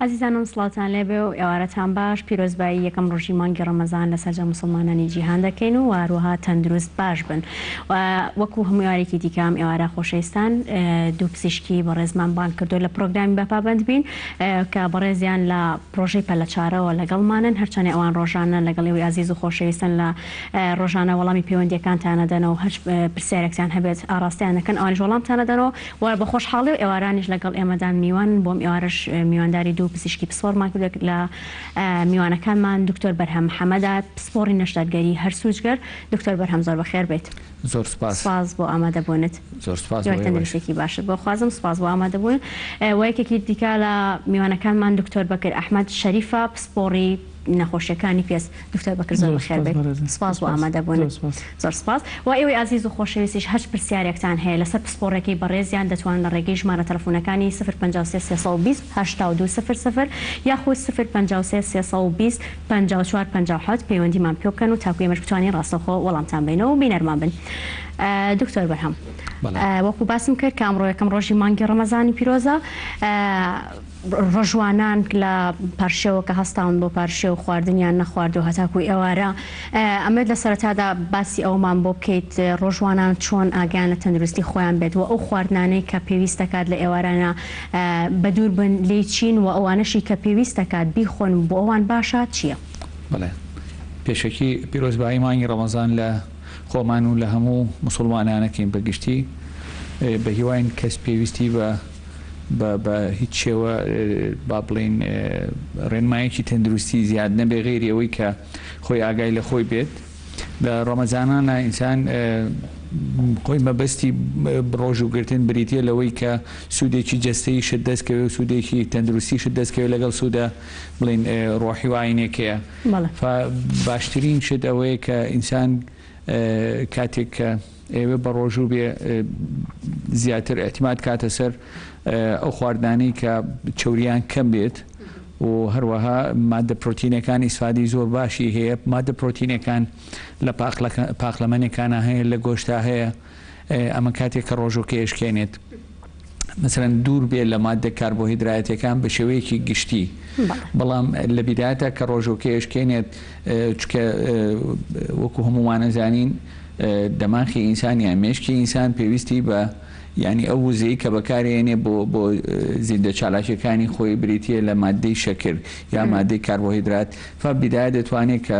عزیزانم سڵاتان لێبێ و ئێوارەتان باش پیرۆزبایی یەکەم ڕۆژی مانگی ڕەمەزان لە سەرجە موسڵمانانی جیهان دەکەین و هەروەها تەندروست باش بن. وەکو هەموو ئێوارێکی دیکەم ئێوارە خۆشەویستان دوو پزیشکی بەڕێزمان بان کردو لە پرۆگرامی بە پابەندبین کە بەڕێزیان لە پرۆژەی پەلەچارەوە لەگەڵمانن، هەرچەندە ئەوان ڕۆژانە لەگەڵ ئێوەی عزیز و خۆشەویستن لە ڕۆژانە وەڵامی پەیوەندیەکانتان دەدەنەوە، هەر پرسیارێکتان هەبێت ئاڕاستیان دەکەن، ئەوانیش وەڵامتان دەدەنەوە و بە خۆشحاڵی و ئێوارانیش لەگەڵ ئێمەدان میوان. بۆم ئێوارەش میوانداری دوو پزیشکی پسپۆرمان کردێک لە میوانەکانمان د.بەرھەم محەمەدات پسپۆڕی نەشتەرگەری هەر سوچگەر. د.بەرھەم زۆر بەخێر بێت. زۆر سپاس بۆ ئامادەبوونت. زۆر سپاس تەندروستێکی باشت بۆ خوازم. سپاس بۆ ئامادەبوون. و یەکێکی دیکە لە میوانەکانمان د.بەکر ئەحمەد شەریفە پسپۆڕی نەخۆشیەکانی پێست. د.بەکر زۆر بەخێر بێت. سپاس بۆ ئامادەبوون. زۆر سپاس. و ئێوەی عزیز و خۆشەویستیش هەر پرسیارێکتان هەیە لەسەر پسپۆڕێکی بەڕێزیان دەتوانن لە ڕێگەی ژمارە تەلەفۆنەکانی 053 320 8200 یاخود 053 320 54 57 پەیوەندیمان پێ بکەن و تاکو ئێمەش بتوانین ڕاستەوخۆ وەڵامتان بینەوە و بینەرمان بن. د.بەرھەم وەکو باسم کرد کە ئەمڕۆ یەکەم ڕۆژی مانگی ڕەمەزانی پیرۆزە، ڕۆژوانان لە پارشێوە کە هەستاون بۆ پارشێ و خواردنیان نەخوارد و هەتاکوی ئێوارە ئەمێت لە سەرەتادا باسی ئەومان بۆ بکەیت ڕۆژوانان چۆن ئاگیان لە تەندروستی خۆیان بێت و ئەو خواردنانەی کە پێویست دەکات لە ئێوارانە بەدوور بن لێی چین و ئەوانەشی کە پێویست دەکات بیخۆن بۆ ئەوان باشە چییە؟ بەڵێ پێشەکی پیرۆزبایی مانگی ڕەمەزان لە خۆمان و لە هەموو موسڵمانانەکەین بەگشتی بە هیواین کەس پێویستی بە هیچ شێوە با بڵین ڕێنمایەکی تەندروستی زیاد نەبێ غێری ئەوەی کە خۆی ئاگای لە خۆی بێت. لە ڕەمەزانانە ئینسان خۆی مەبەستی ڕۆژ و گرتن بریتە لەوەی کە سوودێکی جەستەی شت دەستکەوێت و سوودێکی تەندروستی شت دەستکەوێت لەگەڵ سوودە بڵین ڕۆحی وایینێکەیە. باشترین شت ئەوەیە کە ئینسان کاتێک کە ئێوە بە ڕۆژوو بێ زیاتر ئەتیماد کاتە سەر ئەو خواردانەی کە چەوریان کەم بێت و هەروەها مادە پرۆتینەکانی سوادی زۆر باشی هەیە. مادە پرۆتینەکان لە پاخلەمەنێکانە هەیە، لە گۆشتا هەیە. ئەمە کاتێک کە ڕۆژۆکە ئێشکێنێت مثلەن دوور بێت لە مادە کاربۆهیدراتەکان بە شێوەیەکی گشتی، بەڵام لە بیدایەتە کە ڕۆژۆکە ئێشکێنێت چکە وەکو هەمووانەزانین دەماخی ئینسان یان مێشکی ئینسان پێویستی بە یعنی ئەو وزەی کە بەکارێنێ بۆ زیندە چالاکیەکانی خۆی بریتە لە مادەی شەکر یا مادەی کاربۆهیدرات. بیدایە دەتوانێت کە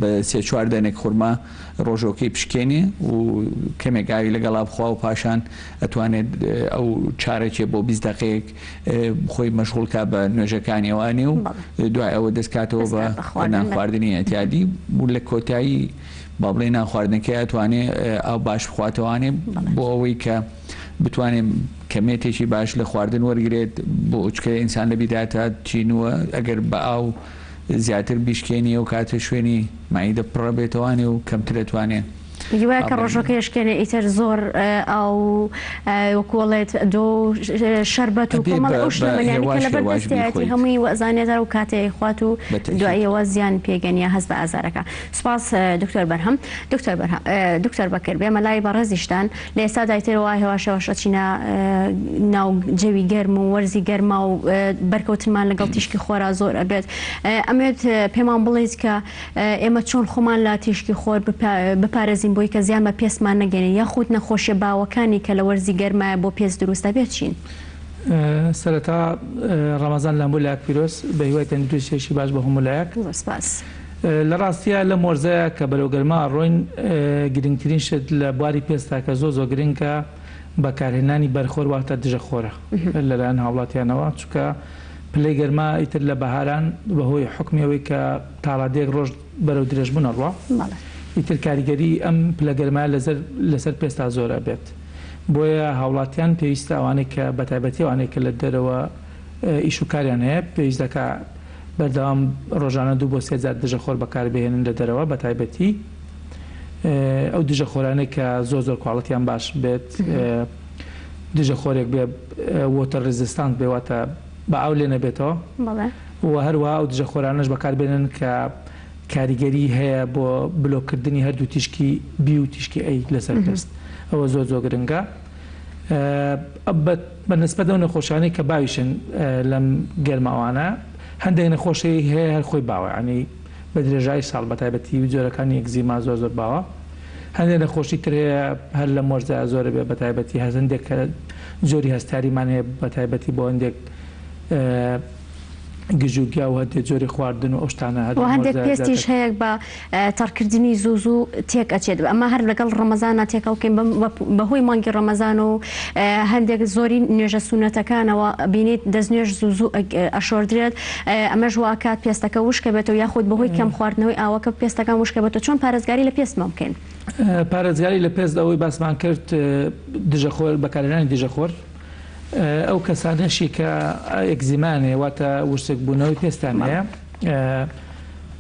بە 3-4 دەنێک خورما ڕۆژۆکەی پشکێنێ و کەمێک ئاوی لەگەڵا بخوا و پاشان ئەتوانێت ئەو چارەکێ بۆ 20 دقەیەک خۆی مەشغوڵکە بە نوێژەکانیەوانێ و دوای ئەوە دەستکاتەوە بە نانخواردنی ئەتیادی و لە کۆتایی با بڵێ نانخواردنەکەی ئەتوانێت ئەو باش بخواتەوانێ بۆ ئەوەی کە بتوانێت کەمێتێکی باش لە خواردن وەرگێت بۆ چکە ئینسان لە بیداتە چینووە ئەگەر بە ئاو زیاتر بیشکێنی و کاتە شوێنی مایدە پڕە بێتەوانێ و کەمتر دەتوانێت وایە کە ڕۆژەکە یشکێنێ ئیتر زۆر ئەو وەکوڵێت دۆ شەربەت و کۆمەڵ ئەو شتەمەنیانی کە لەبەر دەستیەتی هەمووی وەزانێتە و کاتێ خوات و دوایەوە زیان پێگەنیە هەست بە ئازارەکە. سپاس د.بەرھەم. د.بەکر بێمە لای بەڕێزیشتان لە ئێستا دایترەوە هێواشەوەشە چینە ناو جەوی گەرم و وەرزی گەرما و بەرکەوتنمان لەگەڵ تیشکی خۆرا زۆر ئەبێت. ئەمێت پێمان بڵێت کە ئێمە چۆن خۆمان لە تیشکی خۆر بپارێزین بۆی کە زیان بە پێستمان نەگەێنێت یاخود نەخۆشیە باوەکانی کە لە وەرزی گەرمایە بۆ پێست دروستە بێت چین؟ سەرەتا ڕەمەزان لە هەموو لایەک پیرۆز بە هیوای تەندروستیێکی باش بە هەموو لایەک. سپاس. لە ڕاستیە لە مۆرزەیە کە بەرەو گەرما ڕۆین گرنگترین شت لە بواری پێستا کە زۆر گرنگکە بەکارهێنانی بەرخۆر واتە دژەخۆرە لەلایەن هاوڵاتیانەوە، چونکە پلەی گەرما ئیتر لە بەهاران بەهۆی حکمیەوەی کە تاڵادێک ڕۆژ بەرەو درێژ بنەڕوە ئیتر کاریگەری ئەم پلەگەرمە لەسەر پێستا زۆرە بێت. بۆیە هاوڵاتیان پێویستە ئەوانەی کە بەتایبەتی ئەوانەی کە لە دەرەوە ئیش و کاریان هەیە پێویست دەکا بەردەوام ڕۆژانە 2 بۆ 3 جار دژەخۆر بەکاربهێنن لە دەرەوە بەتایبەتی ئەو دژەخۆرانەی کە زۆر کواڵەتیان باش بێت، دژەخۆرێک بێ وۆتەر ڕێزیستانت بێواتە بە ئاو لێ نەبێتەوە و هەروەها ئەو دژەخۆرانەش بەکاربێنن کە کاریگەری هەیە بۆ بلۆکردنی هەردوو تیشکی بی و تیشکی ئەی لەسەر پێست. ئەوە زۆر گرنگە. بە نسبەت ئەو نەخۆشیانەی کە باویشن لەم گەرماوانە هەندێک نەخۆشی هەیە هەر خۆی باوە ینی بە درێژایی ساڵ بە تایبەتی جۆرەکانی ئەگزیما زۆر زۆر باوە هەندێک نەخۆشی تر هەیە هەر لە مۆرزە زۆرە بێ بە تایبەتی هەندێک کە جۆری هەستاریمان هەیە بە تایبەتی بۆ هەندێک گژوگیا و هەندێک جۆری خواردن و ئەو شتانە هەندێک پێستیش هەیە بە تەڕکردنی زوو تێک ئەچێت ئەمە هەر لەگەڵ ڕەمەزانە تێکەڵکەین بەهۆی مانگی ڕەمەزان و هەندێک زۆری نوێژە سونەتەکانەوە بینیت دەستنوێژ زوو ئەشۆردرێت ئەمە ژواکات پێستەکە وشکە بێتەوە یاخود بەهۆی کەم خواردنەوەی ئاوەکە پێستەکان وشکە بێتەوە چۆن پارێزگاری لە پێستمان بکەین پارێزگاری لە پێست ئەوەی باسمان کرد دژەخۆر بەکارهێنانی دژەخۆر ئەو کەسانەشی کە ئەگزیمانێ واتە ورسک بوونەوەی پێستان هەیە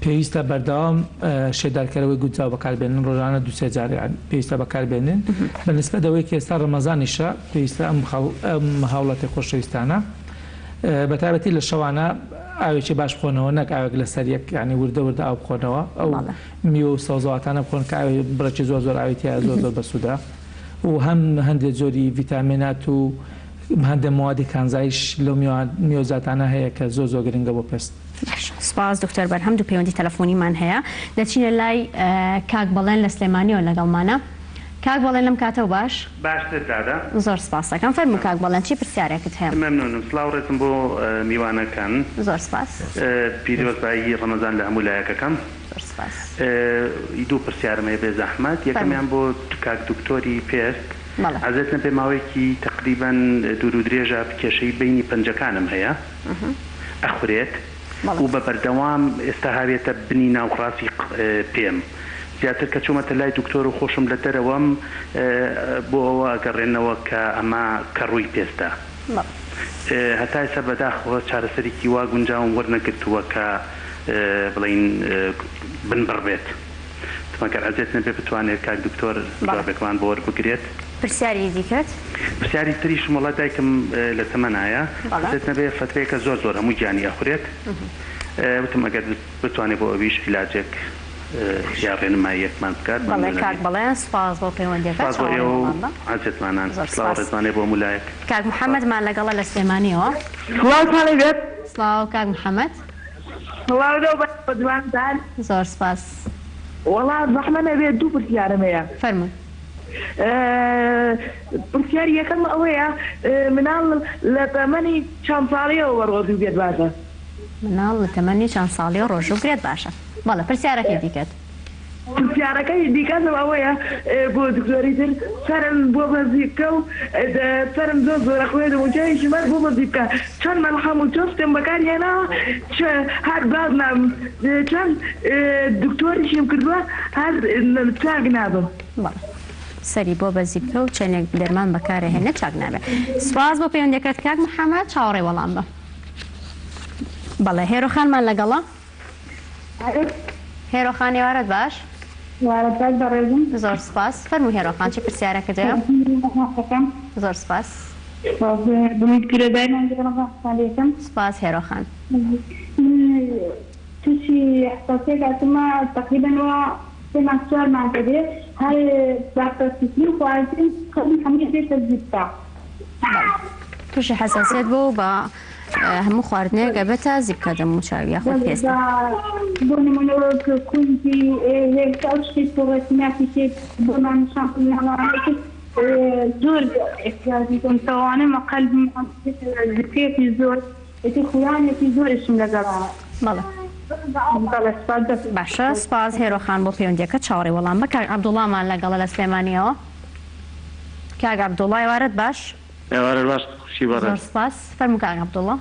پێویستە بەردەوام شێدارکەرەوەی گوجاو بەکاربێنن ڕۆژانە دووسێ جاریان پێویستە بەکاربێنن بە نسبەت ئەوەی کە ئێستا ڕەمەزانیشە پێویستە ئەم هاوڵاتی خۆشەویستانە بە تایبەتی لە شەوانە ئاوێکی باش بخۆنەوە نەک ئاوێک لەسەر یەک ینی وردە وردە ئاو بخۆنەوە ئەو میوە و سەوزەواتانە بخۆن کە ئاوێ بڕێکی زۆر زۆر ئاوێتیە زۆر زۆر بەسوودا و هەم هەندێک جۆری ڤیتامینات و هەندێک موادی کانزایش لەو میوەزاتانە هەیە کە زۆر زۆر گرنگە بۆ پێست. سپاس دکتۆر بەرھەم دوو پەیوەندی تەلەفۆنیمان هەیە دەچینە لای کاک بەڵێن لە سلێمانیەوە لەگەڵمانە کاک بەڵێن لەم کاتەوە باشتر دادا زۆر سپاس دەکەم فەرموو کاک بەڵێن چی پرسیارێکت هەیە مەمنونم سڵاو ڕێتم بۆ میوانەکان زۆر سپاس پیرۆزبایی ڕەمەزان لە هەموو لایەکەکەم زۆر سپاس دوو پرسیارم هەیە بێ زەحمەت یەکەمیان بۆ کاک دکتۆری پێست عزت نبێ ماوەیەکی تقریبا دوور و درێژە کێشەی بینی پەنجەکانم هەیە ئەخورێت و بە بەردەوام ئێستا هاوێتە بنی ناوڕاستی پێم زیاتر کە چوومەتە لای دکتۆر و خۆشم لە دەرەوەم بۆ ئەوە ئەگەڕێنەوە کە ئەمە کە ڕووی پێستە هەتای سەر بەداخەوە چارەسەرێکی وا گونجاوم وەرنەگرتووە کە بڵین بنبڕ بێت مەگەر ئەزێت نەبێ بتوانێت کاک دکتۆر جوابێکمان بۆ وەربگرێت پرسیاری دیکەت پرسیاری تریشم وڵات دایکم لە تەمەنایە ئەزێت نەبێ فترەیەکە زۆر زۆر هەموو گیانی ئەخورێت وتم ئەگەر بتوانێت بۆ ئەویش عیلاجێک یا ڕێنماییەکمان بکات کاک بەڵێن سپاس بۆ پەیوەندیەکەت عزێتمانان سڵاو ڕێزمانێ بۆ مولایەک کاک محەممەدمان لەگەڵە لە سلێمانیەوە سڵاو کاک محەممەد زۆر سپاس والله زەحمە نەبێت دوو پرسیارم هەیە فەرمووی پرسیاری یەکەم ئەوەیە مناڵ لە تەمەنی چەند ساڵیەوە وەڕۆژوو بێت باشە مناڵ لە تەمەنی چەند ساڵی ڕۆژوو بێت باشە بەڵێ پرسیارەکەی دیکەت پرسیارەکەی دیکەم ئەوەیە بۆ دکتۆری تر سەرم بۆ بەزیبکە و سەرم زۆر زۆرە خوێن وجایشی مەر بۆ بەزیبکە چەند مەلحەم و چۆستم بەکارهێناوە هەر بازنام چەند دکتۆریشیم کردووە هەر چاک نابم سەری بۆ بەزی بکە و چەندێک دەرمان بەکارهێنە چاک نابێت سپاس بۆ پەیوەندیەکەت کاک محەممەد چاوەڕێ وەڵام بە بەڵێ هێرۆخانمان لەگەڵە هێرۆخان ێوارەت باش زۆر سپاس فەرمووی هێرۆخان چی پرسیارەکەت هەیە زۆر سپاس سپاس هێرۆخان تووشی حساسیەکەمە تقریبا سێمان چوارمان دەبێ هەر باکتەرسیتین و خواردن هەمووی دێتە زیبتا تووشی حساسیت بۆ بە هەموو خواردنەیە گەبێتە زیبکە دەم و چاوی یاخۆ پێستە بۆ نمونەوە کوردی هێکتا ئەو شتێک پۆڕەتیناتی تێک بۆمان شانڵانێکی زۆر احتیاجی دەم تەوانم قەلبم زیبکەیەکی زۆر خویانێکی زۆرشم لەگەڵا بەڵێ باشە سپاس هێرۆخان بۆ پەیوەندیەکە چاوەڕێ وەڵام بە کاک عەبدوڵڵامان لەگەڵە لە سلێمانیەوە کاک عەبدوڵڵا ئێوارەت باش باش زۆر سپاس فەرموو کاک عەبدوڵڵا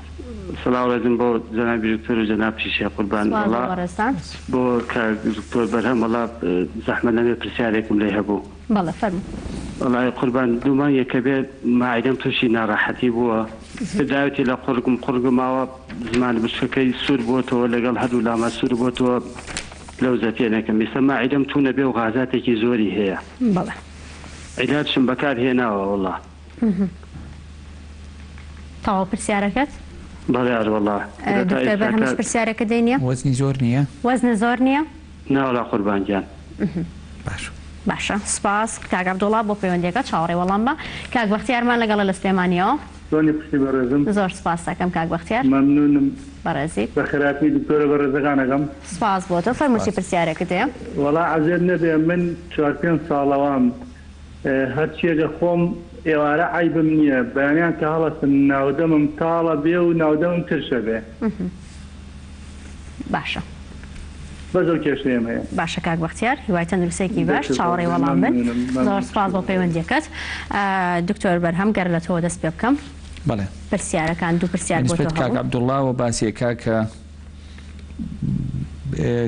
سڵاو ڕێزم بۆ جەنابی دکتۆر و جەناب پیشیا قوربان بۆ کاک دکتۆر بەرھەم وەڵا زەحمە نەبێ پرسیارێکم لێ هەبوو بەڵێ فەرموو وەڵای قوربان دوومان یەکە بێت ماعیدەم تووشی ناڕەحەتی بووە داوێتی لە قورگماوە زمان بچەکەی سوور بۆتەوە لەگەڵ هەردوو لاما سوور بۆتەوە لەو زەتێنەکەم ئێستا ماعیدەم توونە بێ و غازاتێکی زۆری هەیە بەڵێ عیلاجشم بەکار هێناوە وەڵا تەواو پرسیارەکەت بەڵێ وەڵا دکتۆر بەرھەمش پرسیارەکە دەی نییە وەزنی زۆر نییە وەزنە زۆر نییە ناوەڵا قوربان گیان باش باشە سپاس کاک عەبدوڵڵا بۆ پەیوەندیەکە چاوەڕێی وەڵام بە کاک بەختیارمان لەگەڵە لە سلێمانیەوە زۆر سپاس دەکەم کاک بەختیار مەمنونم بەڕێزی بە خراپی دکتۆرە بەڕێزەکانەکەم سپاس بۆ تۆ فەرمووچی پرسیارێکت هەیە وەڵا عەزێر نەبێ من 4-5 ساڵەوام هەرچیەکە خۆم ئێوارە عیبم نییە بەیانیان کە هەڵەستم ناودەمم تاڵە بێ و ناودەمم ترشە بێ باشە بەزەو کێشەیەم هەیە باشە کاک بەختیار هیوای تەندروستێکی باش چاوەڕێی وەڵام بن زۆر سپاس بۆ پەیوەندیەکەت دکتۆر بەرھەم گەر لە تۆ دەست پێ بکەم بەڵێ پرسیارەکان دوو پرسیار بۆ نسبەت کاک عەبدوڵڵاوە باسیەکە کە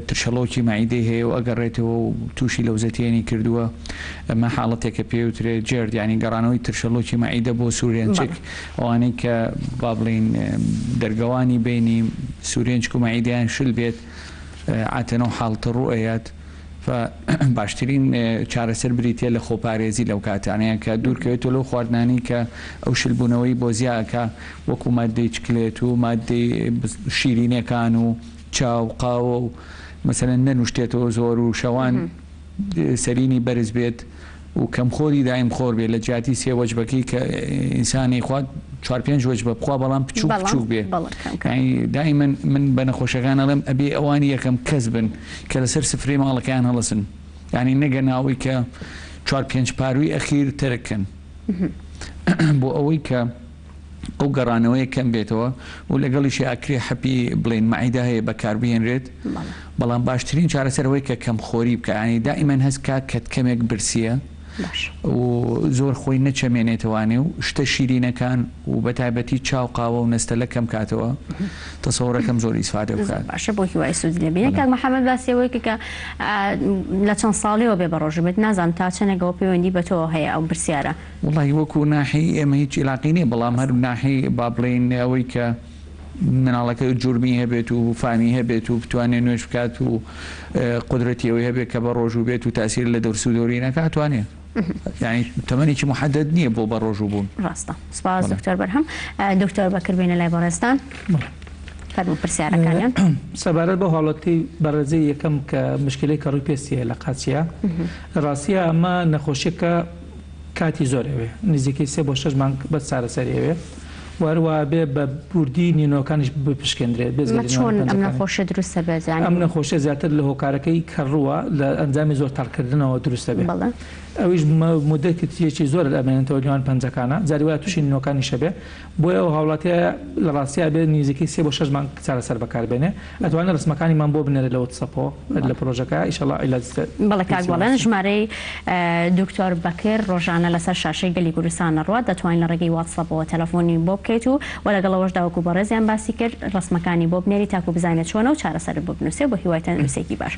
ترشەڵۆکی مەعیدەی هەیە و ئەگەڕێتەوە و تووشی لەوزەتێنی کردووە ئەمە حاڵەتێکە پێوترێت جێرد ینی گەڕانەوەی ترشەڵۆکی مەعیدە بۆ سوورێنچێک ئەوانەی کە با بڵین دەرگەوانی بینی سوورێنچ و مەعیدیان شل بێت عاتەنەوە حاڵتە ڕوئەیەت باشترین چارەسەر بریتە لە خۆپارێزی لەو کاتانەیە کە دوورکەوێتەوە لەو خواردنانی کە ئەو شلبوونەوەی بۆ زیاکە وەکو مادەی چکلێت و مادەی شیرینەکان و چاو قاوە و مەسەلەن نەنوشتێتەوە زۆر و شەوان سەرینی بەرز بێت و کەمخۆری دایم خۆر بێت لە جیاتی سێ وەجبەکەی کە ئینسانی خوات 4-5 وەجبە بخوا بەڵام بچوک بێ دائما من بە نەخۆشەکان ئەڵێم ئەبێ ئەوانی یەکەم کەس بن کە لەسەر سفرەی ماڵەکەیان هەڵەسن ینی نەگەناوی کە 4-5 پاروی ئەخیر تەرەکەن بۆ ئەوەی کە ئەو گەڕانەوەی کەم بێتەوە و لەگەڵیشی ئاکرێ حەپی بڵین مەعیدە هەیە بەکاربهێنرێت بەڵام باشترین چارەسەرەوەی کە کەم خۆری بکە ینی دائیمەن هەست کات کەمێک برسیە و زۆر خۆی نەچەمێنێتەوانێ و شتە شیرینەکان و بەتایبەتی چاو قاوە و نەستەلە کەم کاتەوە تەسەوڕەکەم زۆر ئیسفادە بکات باشە بۆ هیوای سوود لێبێ کاک محەمەد باسیەوەی کە لە چەند ساڵیەوە بێ بەڕۆژ بێت نازانم تا چەنێکەوە پەیوەندی بە تۆ هەیە ئەو پرسیارە وڵی وەکو ناحی ئێمە هیچ علاقی نییە بەڵام هەر ناحی با بڵین ئەوەی کە مناڵەکە جورمی هەبێت و فامی هەبێت و بتوانێت نوێش بکات و قدرەتیەوەی هەبێت کە بە ڕۆژوو بێت و تاسیر لە دەرس و دەوری نەکاتوانێت ینی تەمەنێکی محەدەد نییە بۆ بە ڕۆژوو بوون ڕاستە سپاس دکتۆر بەرھەم دکتۆر بەکر بینە لای بەڕێستان فەرموو پرسیارەکانیان سەبارەت بە حاڵەتی بەڕێزەی یەکەم کە مشکلەی کەڕووی پێستیە لە قاچیە ڕاستیە ئەمە نەخۆشیەکە کاتی زۆرەوێ نزیکەی 3-6 مانگ بە چارەسەریەوێ وەروە بێ بە بوردی نینۆکانیش بپشکێنرێت چۆن ئەم نەخۆشیە دروستە بێت ئەم نەخۆشیە زیاتر لە هۆکارەکەی کەڕووە لە ئەنجامی زۆر تاڵکردنەوە دروستە بێت ئەویش مدەکێکی زۆر ئەمێنێتەوە لیوان پەنجەکانە جاری وایە تووشی نینۆکانی شەبێ بۆیە ئەو هاوڵاتیە لە ڕاستیە بێت نزیکەی 3-6 مانگ چارەسەر بەکاربێنێ ئەتوانێت ڕسمەکانیمان بۆ بنێرە لە واتسەپۆ لە پرۆژەکە ئیشەڵڵا عیلاج بەڵێ کاک بەڵێن ژمارەی دکتۆر بەکر ڕۆژانە لەسەر شاشەی گەلی کوردستان ڕوات دەتوانین لە ڕێگەی واتسەپەوە تەلەفۆنی بۆ بکەیت و وەلەگەڵەوەشدا وەکو بەڕێزیان باسی کرد ڕسمەکانی بۆ بنێری تاکو بزانێت چۆنە و چارەسەر بۆ بنووسێ بۆ هیوای تەندروستێکی باش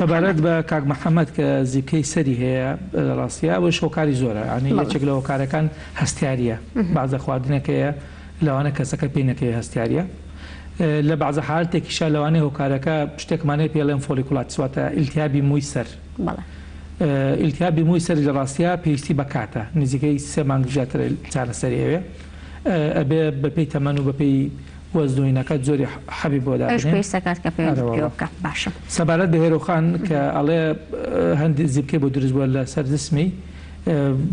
سەبارەت بە کاک محەمەد کە زیبکەی سەری هەیە ڕاستیە ئەوە شۆکاری زۆرە ینی یەکێک لە هۆکارەکان هەستیاریە بەعزە خواردنەکەیە لەوانە کەسەکە پێینەکەی هەستیاریە لە بەعزە حالتێکیشە لەوانەیە هۆکارەکە شتێکمانەیە پێڵێن فۆلیکولات سواتە ئیلتیابی مووی سەر ئیلتیابی مووی سەر لە ڕاستیە پێویستی بەکاتە نزیکەی 3 مانگ زیاتر چارەسەریەوێ ئەبێ بەپێی تەمەن و بەپێی وەزنوینەکە زۆری حەبی بۆ دابکە باشە سەبارەت بە هێرۆخان کە ئەڵێ هەندی زیبکەی بۆ دروست بووە لە سەر جسمی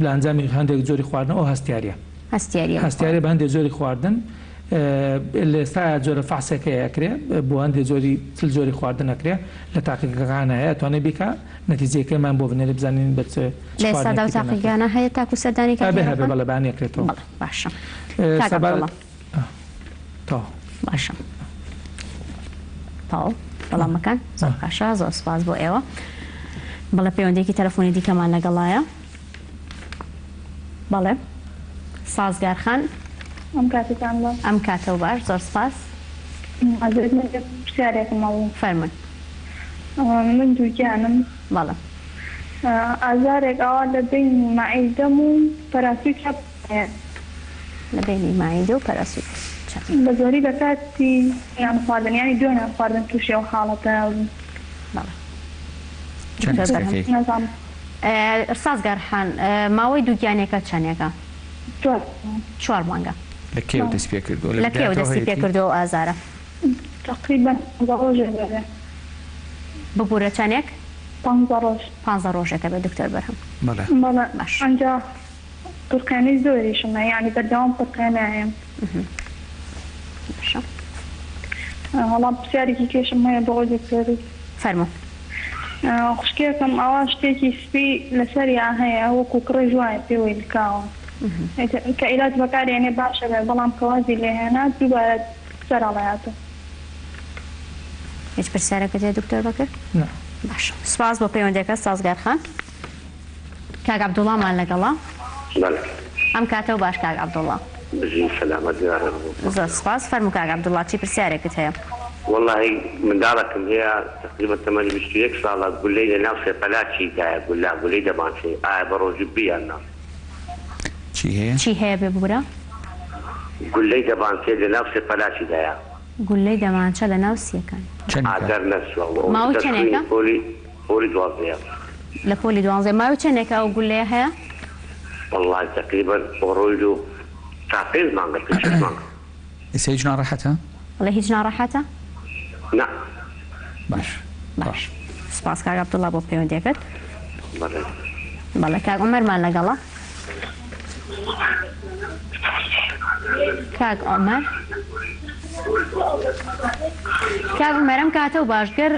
لە ئەنجامی هەندێک زۆری خواردن ئەو هەستیاریە بە هەندێک زۆری خواردن لە ئێستا جۆرە فحسێکە ئەکرێ بۆ هەندێک زۆری خواردن ئەکرێ لە تاقیەکانە هەیە توانێت بیکە نەتیجەکەمان بۆ بنێری بزانین بە لێسادا و تاقیگانە هەیە تاکو سەردانی هەبێ بەڵێ بەیانێکرێتەوە باشە باشە تاو بەڵامەکان زۆر باشە زۆر سپاس بۆ ئێوە بەڵێ پەیوەندێکی تەلەفۆنی دیکەمان لەگەڵایە بەڵێ سازگارخان ئەم کاتەوە باش زۆر سپاس فەرمووی من دووگیانم بەڵێ ئازارێک ئەوە لە بینی مەعیدەم و پەراسوی چاپ لە بینی مەعیدە و پەراسوی بە زۆری بە کاتی یان خواردنیانی دوێنە خواردن تووشی ئەو حاڵەتە سازگارخان ماوەی دووگیانێکە چەندێکە 4 مانگە لە کێو دەست پێ کردو لە کێو دەستی پێ کردو ئازارە تقریبا ڕۆژێ ببوورە چەندێک 15 ڕۆژێکە بێ دکتۆر بەرھەم. باش ئەنجا قورقانەی زۆریشمە یعنی بەردەوام قورقانەیە. باشە وەڵام پرسیارێکی کێشم هەیە بۆ دکتۆری. فەرموو. خوشکێکم ئەوە شتێکی سپی لەسەریان هەیە وەکو کڕی جوایە پێوەی بکاوە کە عیلاج بەکارێنێ باشە بێ بەڵام کەوازی لێهێنات دووبارە سەرەڵایەتە. هیچ پرسیارێکت هەیە دکتۆر بەکر؟ باش سپاس بۆ پەیوەندیەکە سازگار خان. کاک عەبدوڵڵامان لەگەڵا؟ ئەم کاتە و باش کاک عەبدوڵڵا. زۆر سپاس. فەرموو کاک عەبدوڵڵا چی پرسیارێکت هەیە؟ والله منداڵەکەم هەیە تقریبا تەمەنی 21 ساڵە گولەی لە ناو سێپەلاچی دایە گولەی دەبانچێ ئایا بە ڕۆژی بیان نا چی هەیە بێ بورە؟ گولەی دەبانچێ لە ناو سێپەلاچی دایە گولەی دەمانچە لە ناو سیەکان ئاگەر نەسوە ماوەی چەندێکە؟ پۆلی 12 لە پۆلی 12 ماوەی چەندێکە ئەو گولەیە هەیە؟ والله تقریبا ڕۆژ و تا 5 مانگە 6 مانگە. ئێستا هیچ ناڕەحەتە؟ وڵێ هیچ ناڕەحەتە؟ نا. باش سپاس کاک عەبدوڵڵا بۆ پەیوەندیەکەت. بەڵێ کاک عومەرمان لەگەڵا؟ کاک عومەر ئەم کاتە و باشگەر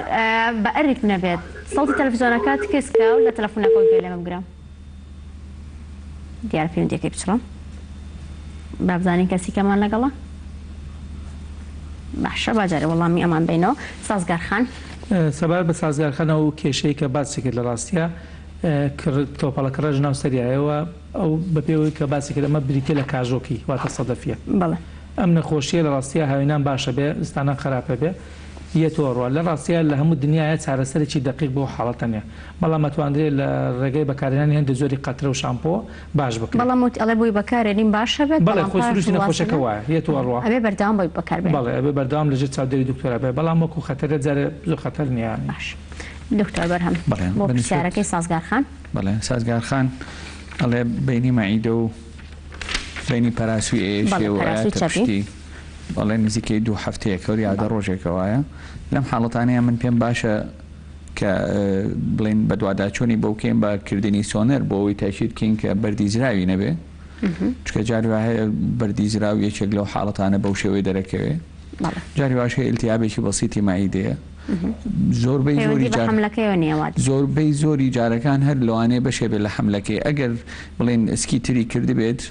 بە ئەرێک نەبێت سەڵتی تەلەڤیزۆنەکەت کەسکە و لە تەلەفۆنەکەی گوێ لێمە بگرە. دیارە پەیوەندیەکەی بچڕم با بزانین کەسی کەمان لەگەڵا؟ باشە باجارێ وەڵامی ئەمان بینەوە. سازگار خان سەبار بە سازگارخانەوە و کێشەی کە باسی کرد لە ڕاستیە تۆپەڵەکە ڕژ ناو سەریایەوە ئەو بەپێوەی کە باسی کرد ئەمە بریتێ لە کاژۆکی واتە سەدەفیە. بەڵێ ئەم نەخۆشیە لە ڕاستیە هاوینان باشە بێ ئستانە خراپە بێ یەتۆڕوە لە ڕاستیە لە هەموو دنیاە چارەسەرێکی دقیق بۆ حاڵەتەنێ بەڵام مەتوانرێت لە ڕێگەی بەکارهێنانی هەندێک زۆری قەترە و شامپۆ باش بکرێت. بەڵام ئەڵێ بۆی بەکارێنین باشە بێت بەڵێ خۆی سروشتی نەخۆشەکە وایە یەتۆڕوە ئەبێ بەردەوام بۆی بەکاربێت. بەڵێ ئەبێ بەردەوام لەژێر چاودێری دکتۆرە بێ بەڵام وەکو خەتەرە جارێ زۆر خەتەر نییە. باش دکتۆر بەرھەم بۆ پرسیارەکەی سازگار خان. بەڵێ سازگار خان ئەڵێ بینی مەعیدە و بینی پەراسوی ئێشێ و ئاەتەپشتی بەڵێ نزیکەی 2 هەفتەیەکە و یادە ڕۆژێکەوەیە لەم حاڵەتانەیە من پێم باشە کە بڵێن بە دوواداچوونی بۆ بکەین بە کردنی سۆنەر بۆ ئەوەی تاکید بکەین کە بەردیزراوی نەبێ چکە جاری هەیە بەردیزراو یەکێک لەو حاڵەتانە بەو شێوەی دەرەکەوێ جاری واشە ئیلتیابێکی بەسیتی مەعیدەیە زۆربەی زۆری جارەکان هەر لەوانەیە بەشێ بێت لە حەملەکەی ئەگەر بڵێن ئەسکی تری کرد بێت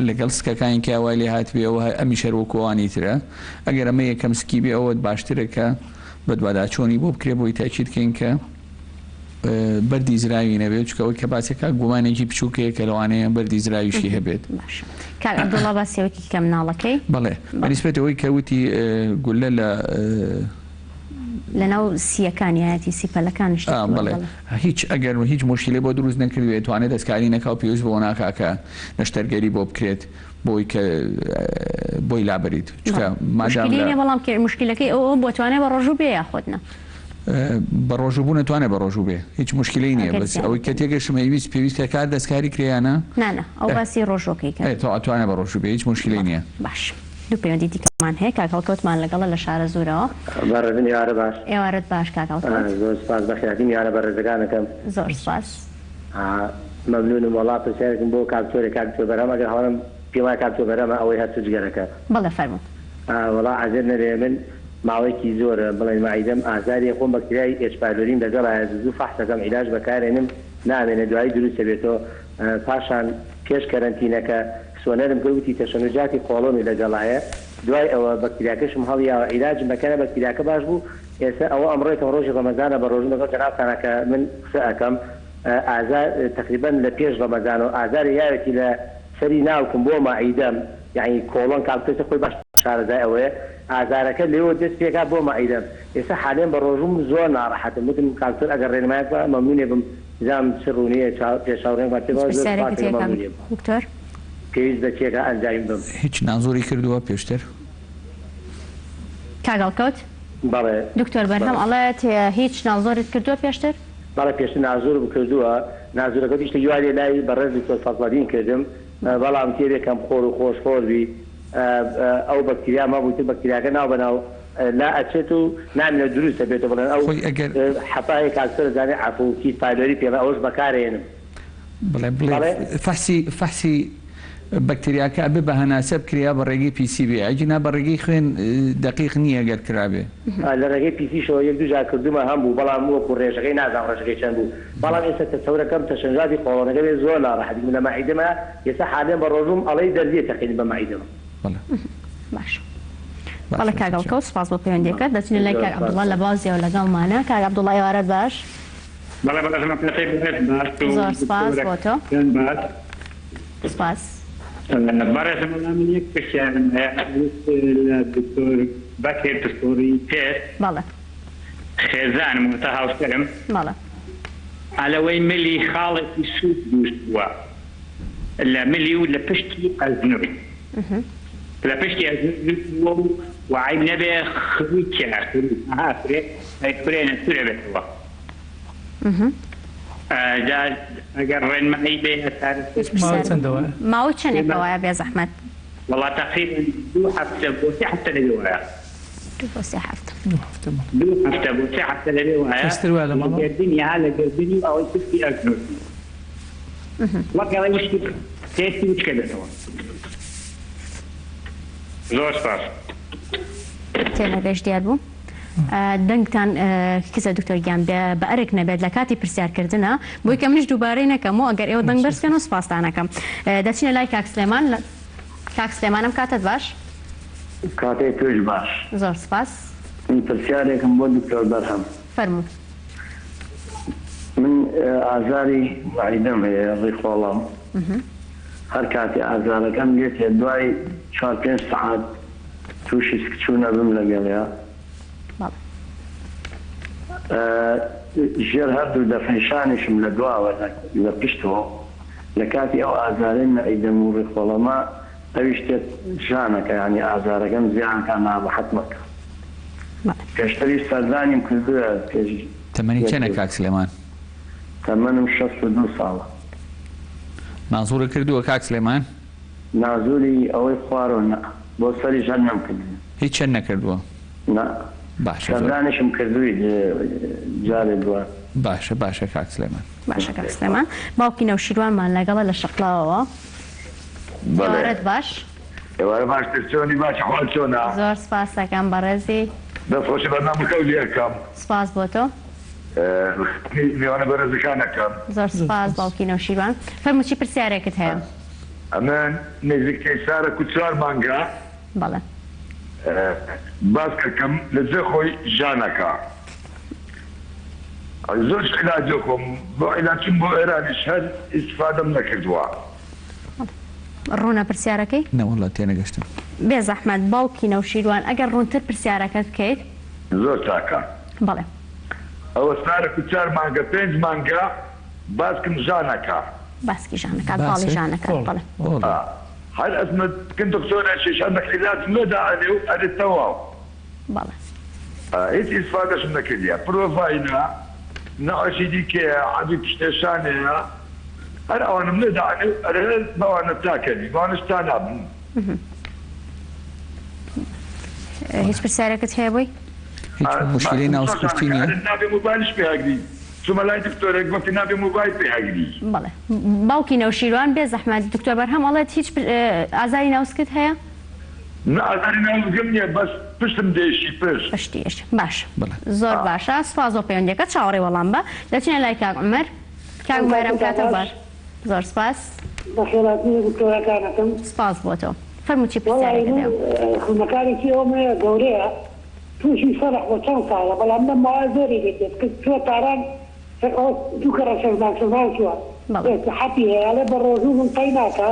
لەگەڵ سکەکانی کاوای لێ هاتبێەوە ئەمی شەروەکۆوانی ترە ئەگەر ئەمە یەکەم سکی بێ ئەوە باشترەکە بە دوواداچۆنی بۆ بکرێ بۆی تاکید بکەین کە بەردی زراوی نەبێت چکەوەی کە باسێکە گومانێکی بچووکەیە کە لەوانەیە بەردی زراویشی هەبێت. کاک عەبدوڵڵا باسیەوەی کەم ناڵەکەی بەڵێ بەنسبەتەوەی کەوتی گولە لەناو سیەکانی هاتی سیپەلەکانش بڵێ هیچ ئەگەر هیچ مشکلێ بۆ دروست نەکردوێت توانێت دەستکاری نەکاو پێویست بۆ ناکاکە نەشتەرگەری بۆ بکرێت بۆی کە بۆی لابریت بەڵام مشکلەکەی ئەوە بۆ توانێت بە ڕۆژوو بێ یاخۆتنە بە ڕۆژوبوو نتوانێت بە ڕۆژوو بێ هیچ مشکلەی نییە بەس ئەوەی کە تێگەشمەویست پێویستە کار دەستکاری کریانە نانە ئەو باسی ڕۆژۆکەی توانێت بە ڕۆژوو بێ هیچ مشکلەی نییە. باش دوو پەیوەندی دیکەمان هەیە کاکەڵکەوتمان لەگەڵە لە شارە زۆرەوە. بەڕێزم یارە باش ئێوارەت باش کاکەڵکەوت. زۆر سپاس بەخیاتی یارە بە ڕێزەکانەکەم. زۆر سپاس. مەمنونم وەڵا پرسیارێکم بۆ کاکتۆرێک کاکتۆر بەرھەم ئەگەر هەوڵم پێم وایە کاکتۆر بەرھەمە ئەوەی هەر جگەرەکە. بەڵێ فەرموو. وەڵا عەزیز نەبێ من ماوەیەکی زۆرە بڵێن مەعیدەم ئازاری خۆم بەکتریای ئێچپایلۆریم لەگەڵایە زوو فەحسەکەم عیلاج بەکارێنم نامێنێ دوایی دروستە بێتەوە پاشان پێش کەرەنتینەکە سۆنەرم گوتی تەشەنجاتی قۆڵۆمی لەگەڵایە دوای ئەوە بەکتریاکەشم هەڵیاوە عیلاجم بەکەنە بەکتریاکە باش بوو ئێستا ئەوە ئەمڕۆیەکەم ڕۆژی ڕەمەزانە بە ڕۆژن لەگەڵ جەنابتانەکە من قسە ئەەکەم ئازار تقریبا لە پێش ڕەمەزان و ئازاری یاوێتی لە سەری ناوکم بۆ مەعیدەم یعنی کۆڵۆن کاکتۆرە خۆی باش شارەزای ئەوەیە ئازارەکە لێوە دەست پێکا بۆ مەعیدەم ئێستا حالێن بە ڕۆژوم زۆر ناڕەحەتم وتم کاکتۆر ئەگەر ڕێنمایەک بە مەمنونێ بم زام چڕوونیە پێشاوڕێن دکتۆر پێویست دەچێکە ئەنجام بم. هیچ نازۆری کردووە پێشتر کاگەڵکەوت؟ بەڵێ دکتۆر بەرھەم ئەڵێت هیچ نازۆرت کردووە پێشتر؟ بەڵێ پێشتر نازۆر بکردووە نازۆرەکە دیشتە یواری لای بەڕێز دکتۆر فەزڵەدین کردم بەڵام تێرێکم خۆر و خۆشخۆروی ئەو بەکتریا مەبووتر بەکتریاکە ناو بەناو لا ئەچێت و نامێنێت دروستە بێتەوە بڵێن ئەو حەپایەک کاکتەر زانێ عەفوکی پایداری پێڵە ئەوش بەکارهێنم بڵێ فەحسی بەکتریاکە ئەبێ بە هەناسە بکریا بە ڕێگەی پیسی بێ ئەجینا بە ڕێگەی خوێن دقیق نییە گەر کرابێ لە ڕێگەی پیسیشەوە یەک دوو جار کردومە هەمبوو بەڵام وەکو ڕێژەکەی نازان ڕێژەکەی چەند بوو بەڵام ئێستا تەسەورەکەم تەشەنجاتی خۆڵۆنەکە بێ زۆر ناڕەحەتی لە مەعیدەمە ئێستا حالێن بە ڕۆژوم ئەڵەی دەردیە تەقین بە مەعیدەمە باش بەڵێ کاگەڵکە و سپاس بۆ پەیوەندیەکەت دەچینە لای کاک عەبدوڵڵا لە بازیەوە لەگەڵمانە کاک عەبدوڵڵا ئێوارەت باش زۆر سپاس بۆ تۆ سپاس بەڕێزم من یەک پرسیارم هەیە لە دکتۆر بەکر پسپۆری پێست بەڵێ خێزانم وەتە هاوسەرم بەڵێ ئەلەوەی ملی خاڵێکی سوود دووست بووە لە ملی و لە پشتی ئەزنوی لە پشتی ئەزنوی بووە و وعیب نەبێ خروی کێنا خروی فرێنە سوورە بێتەوە ئەگەر ڕێنمایی بێ ماوەی چەندێکەوەیە بێ زەحمەت وەڵا تەقریبەن 2 هەفتە بۆ 3 هەفتە لەوێ وایە 2 بۆ 3 هەفتە 2 هەفتە بۆ 3 هەفتە لەوێ وایە لە گەردنی ها لە گەردنی ئەوەی پشتی ئەزنوی وەک ئەوەی وشتی تێستی وچکە بێتەوە زۆر سپاس تێنەگەشت دیار بوو دەنگتان کیسە دکتۆر گیان بە ئەرێک نەبێت لە کاتی پرسیارکردنە بۆی کە منیش دووبارەی نەکەمەوە ئەگەر ئێوە دەنگ بەرزکەن و سپاسدانەکەم دەچینە لای کاک سلێمان کاک سلێمانم کاتت باش کاتێک توش باش زۆر سپاس من پرسیارێکم بۆ دکتۆر بەرھەم فەرموو من ئازاری معیدەم هەیە ڕێخۆڵام هەر کاتی ئازارەکەم لێتێ دوای 4-5 سەعات تووشی سکچوونە بم لەگەڵەیە ژێر هەردوو دەفەیشانیشم لە دواوە لە پشتەوە لە کاتی ئەو ئازارەی مەعیدەم و ڕێخۆڵەما ئەویش تێت ژانەکە ینی ئازارەکەم زیانەکە ناڕەحەت مەکە پێشتری سەردانیم کردووە پێش تەمەنی چەندە کاک سلێمان تەمەنم 62 ساڵە نازوورە کردووە کاک سلێمان نازووری ئەوەی خوارەوە نە بۆ سەری ژەن نەمکردن هیچ چەند نەکردووە باشە سەردانیشم کردووی جارێ دووە باشە کاک سلێمان باشە کاک سلێمان باوکی نەوشیروانمان لەگەڵە لە شەقلاوەوە ئێوارەت باش ئێوارە باش چۆنی باش حاڵ چۆنە زۆر سپاس دەکەم بەڕێزی دەستخۆشی بەرنامەکە و لێکەم سپاس بۆ تۆ میوانە بەرەزەکانەکەم زۆر سپاس باوکی نەوشیروان فەرموو چی پرسیارێکت هەیە ئەمە نزیکتەی سارە و 4 مانگە بەڵێ باز کەکەم لەجێ خۆی ژانەکە زۆر عیلاجە خۆم بۆ عیلاجم بۆ ئێرانیش هەر ئیستفادەم نەکردووە ڕوونە پرسیارەکەی؟ نەوەڵا تێنەگەشتم بێ زەحمەت باوکی نەوشیروان ئەگەر ڕوونتر پرسیارەکەت بکەیت زۆر چاکە بەڵێ ئەوە سارە و 4 مانگە 5 مانگە باسکم ژانەکە باسکی ژانەکات باڵی ژانەکات بەڵێ هەر ئەزمت کن دکتۆرە شێشانە عیلاج نەداعێ و ئەرێت تەواو بەڵێ هیچ ئیسفادەشم نەکردیە پرۆڤاینا نەعەشی دیکەیە عەبی پشتێشانەیە هەر ئەوانم نەداعێ و ئەرێ بەوانە تاکەنی بەوانش تا نابن هیچ پرسیارێکت هەیە بۆی؟ هیچ مشکلەی ناوسکوتی نییە نابێ موبایلش پێهاگری چوومە لای دکتۆرێک گوتی نابێ موبایل پێهاگری بەڵێ باوکی نەوشیروان بێ زەحمەت دکتۆر بەرھەم ئەڵێت هیچ ئازاری ناوسکت هەیە؟ ئازاری ناوزگەم نییە بەس پشتم دێشی پشتیش باش زۆر باشە سپاس بۆ پەیوەندیەکە چاوەڕێی وەڵام بە دەچینە لای کاک عومەر کاک عومەرم کاتە باش زۆر سپاس بەخێراتی دکتۆرەکانەکەم سپاس بۆ تۆ فەرموو چی پرسیارێکت هەیە؟ خوونەکانێکی ئەومەیە گەورەیە تووشی فەرح بۆ چەند ساڵە بەڵام لەم ماوەیە زۆری دەکرێت کە چوە تاران دوو کەرە شەژمان چووە حەپی هەیە لێ بە ڕۆژوو من قەی ناکە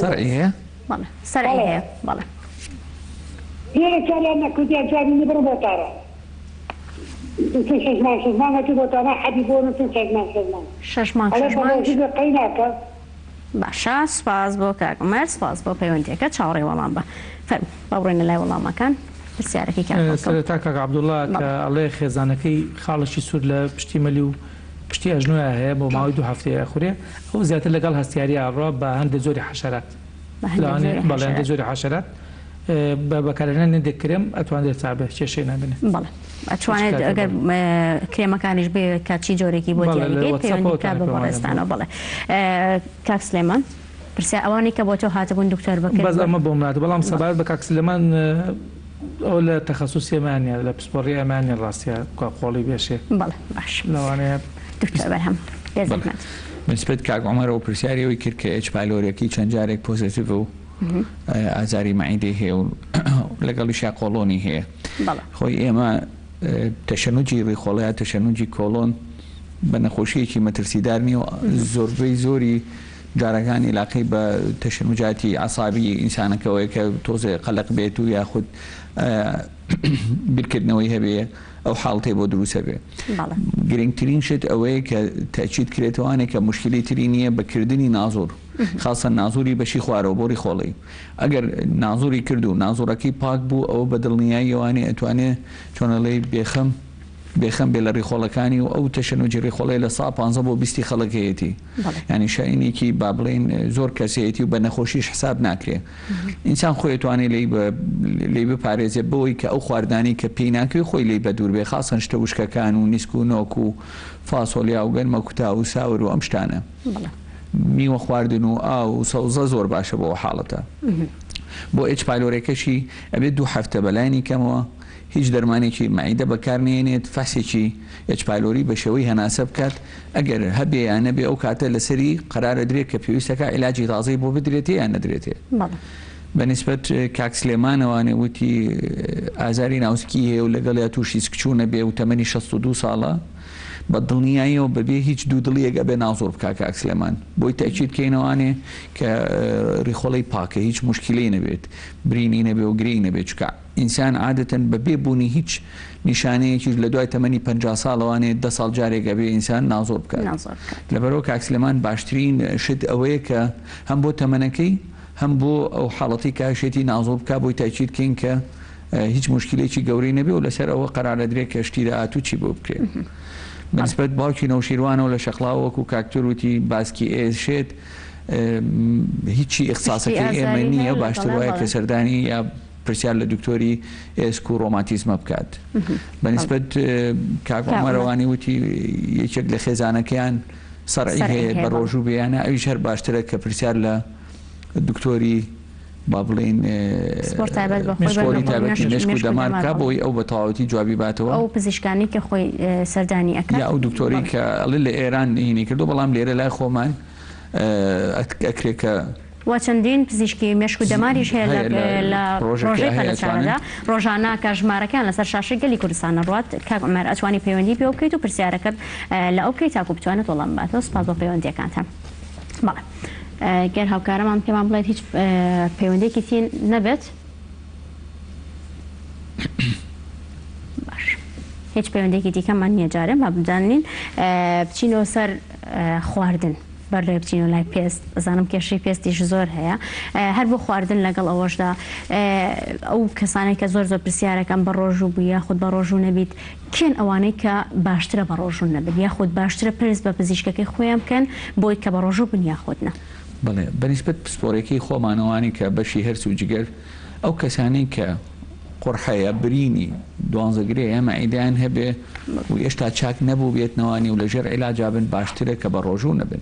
سەرعی هەیە؟ بەڵێ سەرعی هەیە بەڵێ هێرە چاریان نەکردیان چارینی بڕ بۆ تارە شەژمانەکی بۆ تارە حەپی بۆ نووسن شەژمان قەی ناکە باشە سپاس بۆ کاک عومەر سپاس بۆ پەیوەندیەکە چاوەڕێی وەڵام بە فەرموو بەڕۆینە لای وەڵامەکان پرسیارەکەی سەرەتا کاک عەبدوڵڵا کە ئەڵێ خێزانەکەی خاڵشی سوور لە پشتی مەلی و پشتی ئەژنۆیە هەیە بۆ ماوەی 2 هەفتەیە خوڕێ ئەو زیاتر لەگەڵ هەستیاریە ڕۆ بە هەندێک زۆری حەشەرات بەڵێ هەندێک زۆری حەشەرات بە بەکارهێنانی دەکرێم ئەتوانێت تابێت کێشەی نابێنێت. بەڵێ ئەتوانێت ئەگەر کرێمەکانیش بێ کاچی جۆرێکی بۆ دیاریگەیت پەیوەندی کا بە بەڕێستانەوە. بەڵێ کاک سلێمان پرسیار ئەوانی کە بۆ تۆ هاتبوون دکتۆر بەکر بەس ئەمە بۆم نات بەڵام سەبارەت بە کاک سلێمان ئەو لە تەخەسوسی ئەمانە لە پسپۆڕی ئەمانە ڕاستیە خۆڵی بێشێ. بەڵێ باش لەوانەیە دکتۆر بەرھەم بێزەحمەت. نسبەت کاک عومەرەوە پرسیارەوەی کرد کە ئەچ پایلۆرەکەی چەند جارێک پۆزیتیڤ و ئازاری مەعیدەی هەیە و لەگەڵیشیا کۆڵۆنی هەیە. خۆی ئێمە تەشەنوجی ڕێخۆڵەیە تەشەنوجی کۆڵۆن بە نەخۆشیەکی مەترسیدار نیە و زۆربەی زۆری جارەکانی علاقەی بە تەشەنوجاتی عەسابی ئینسانەکەوەی کە تۆزێ قەلق بێت و یاخود بیرکردنەوەی هەبێ ئەو حاڵتەی بۆ دروستە بێ. گرنگترین شت ئەوەیە کە تاکید کرێتەوانێک کە مشکلی تری نییە بەکردنی نازور خاصە نازوری بەشی خوارەوە بۆ ڕێخۆڵی. ئەگەر نازوری کرد و نازوڕەکەی پاک بوو ئەوە بە دڵنیاییەوانێ ئەتوانێت چۆنەڵێی بێخەم بێ لە ڕێخۆڵەکانی و ئەو تەشەنوجی ڕێخۆڵی لە 150 بۆ 20 خەڵکەیەتی ینی شاینێکی با بڵێن زۆر کەسەیەتی و بە نەخۆشیش حساب ناکرێ. ئینسان خۆی توانێت لی بپارێزێت بەوەی کە ئەو خواردانی کە پێی ناکرێت خۆی لی بە دوور بێ خاصەن شتە وشکەکان و نیسک و نۆک و فاسۆلیا و گەرمە کوتا و ساور و ئەم شتانە. میوە خواردن و ئاو و سەوزە زۆر باشە بۆ حاڵەتە. بۆ ئەچ پایلۆرەکەشی ئەبێت 2 هەفتە بەلایانی کەمەوە هیچ دەرمانێکی مەعیدە بەکارنێنێت فاسێکی ئەچ پایلۆری بە شێوەی هەناسە بکات ئەگەر هەبێ یان نەبێ ئەو کاتە لەسەری قەرارە درێت کە پێویستەکە عیلاجی تازەی بۆ بدرێتێ یان نەدرێتێ. بەنسبەت کاک سلێمانەوانێ وتی ئازاری ناوسکی هەیە و لەگەڵ تووشی سکچوو نەبێ و تەمەنی 62 ساڵە بە دڵنیاییەوە بەبێ هیچ دوو دڵیەک ئەبێ نازۆر بکا کاک سلێمان بۆی تاکید بکەینەوانێ کە ڕێخۆڵی پاکە هیچ مشکلەی نەبێت برینی نەبێ و گرەی نەبێت چکە ئینسان عادەتەن بەبێ بوونی هیچ نیشانەیەکی لە دوای تەمەنی 50 ساڵەوانێ 10 ساڵ جارێک ئەبێ ئینسان نازۆر بکات. لەبەرەوە کاک سلێمان باشترین شت ئەوەیە کە هەم بۆ تەمەنەکەی هەم بۆ ئەو حاڵەتی کاشێتی نازۆر بکات بۆی تاکید بکەین کە هیچ مشکلێکی گەورەی نەبێ و لەسەر ئەوە قەرارە درێت کە شتی داهاتوو چی بۆ بکرێت. بەنسبەت باوکی نەوشیروانەوە لە شەقڵاوەکو کاکتۆر وتی باسکی ئێشێت هیچی ئیخساسەکەی ئێمە نییە باشتر وایە کە سەردانی یا پرسیار لە دکتۆری ئێسک و ڕۆماتیزمە بکات. بەنسبەت کاک عومەرەوانی وتی یەکێک لە خێزانەکەیان سەرعی هەیە بە ڕۆژوو بێیانە ئەویش هەر باشترە کە پرسیار لە دکتۆری با بڵین مشکۆری تایبەتی مشک و دەمارکە بۆی ئەو بە تەواوەتی جوابی باتەوە ئەو پزیشکانی کە خۆی سەردانی ئەکات یا ئەو دکتۆری کە ئەڵێ لە ئێران هینی کردو بەڵام لێرە لای خۆمان ئەکرێت کە وا چەندین پزیشکی مێشک و دەماریش هەیە لە ڕۆژەی پەلەچارەدا ڕۆژانە کە ژمارەکان لەسەر شاشەی گەلی کوردستانە ڕوات کاک عومەر ئەتوانی پەیوەندی پێ بکەیت و پرسیارەکەت لە ئەو بکەیت تاکو بتوانێت وەڵام باتەوە. سپاس بۆ پەیوەندیەکانتان. بەڵێ گەر هاوکارەمان پێمان بڵێت هیچ پەیوەندێکی تین نەبێت باش هیچ پەیوەندێکی دیکەمان نییە جارێ با بدانین بچینەوە سەر خواردن بەرلێ بچینەوە لای پێست زانم کێشەی پێستیش زۆر هەیە هەر بۆ خواردن لەگەڵ ئەوەشدا ئەو کەسانێک کە زۆر پرسیارەکەم بە ڕۆژوو بوو یاخود بە ڕۆژوو نەبیت کێن ئەوانەی کە باشترە بە ڕۆژوو نەبێت یاخود باشترە پرس بە پزیشکەکەی خۆیان بکەن بۆی کە بە ڕۆژوو بن یاخودنە. بڵێ بەنسبەت پسپۆرێکی خۆمانەوانی کە بەشی هەرس و جگەر ئەو کەسانی کە قڕحەیە برینی دوانزەگرەیە مەعیدەیان هەبێ و هێشتا چاک نەبوو بێتنەوانی و لەژێر عیلاجا بن باشترە کە بە ڕۆژوو نەبن.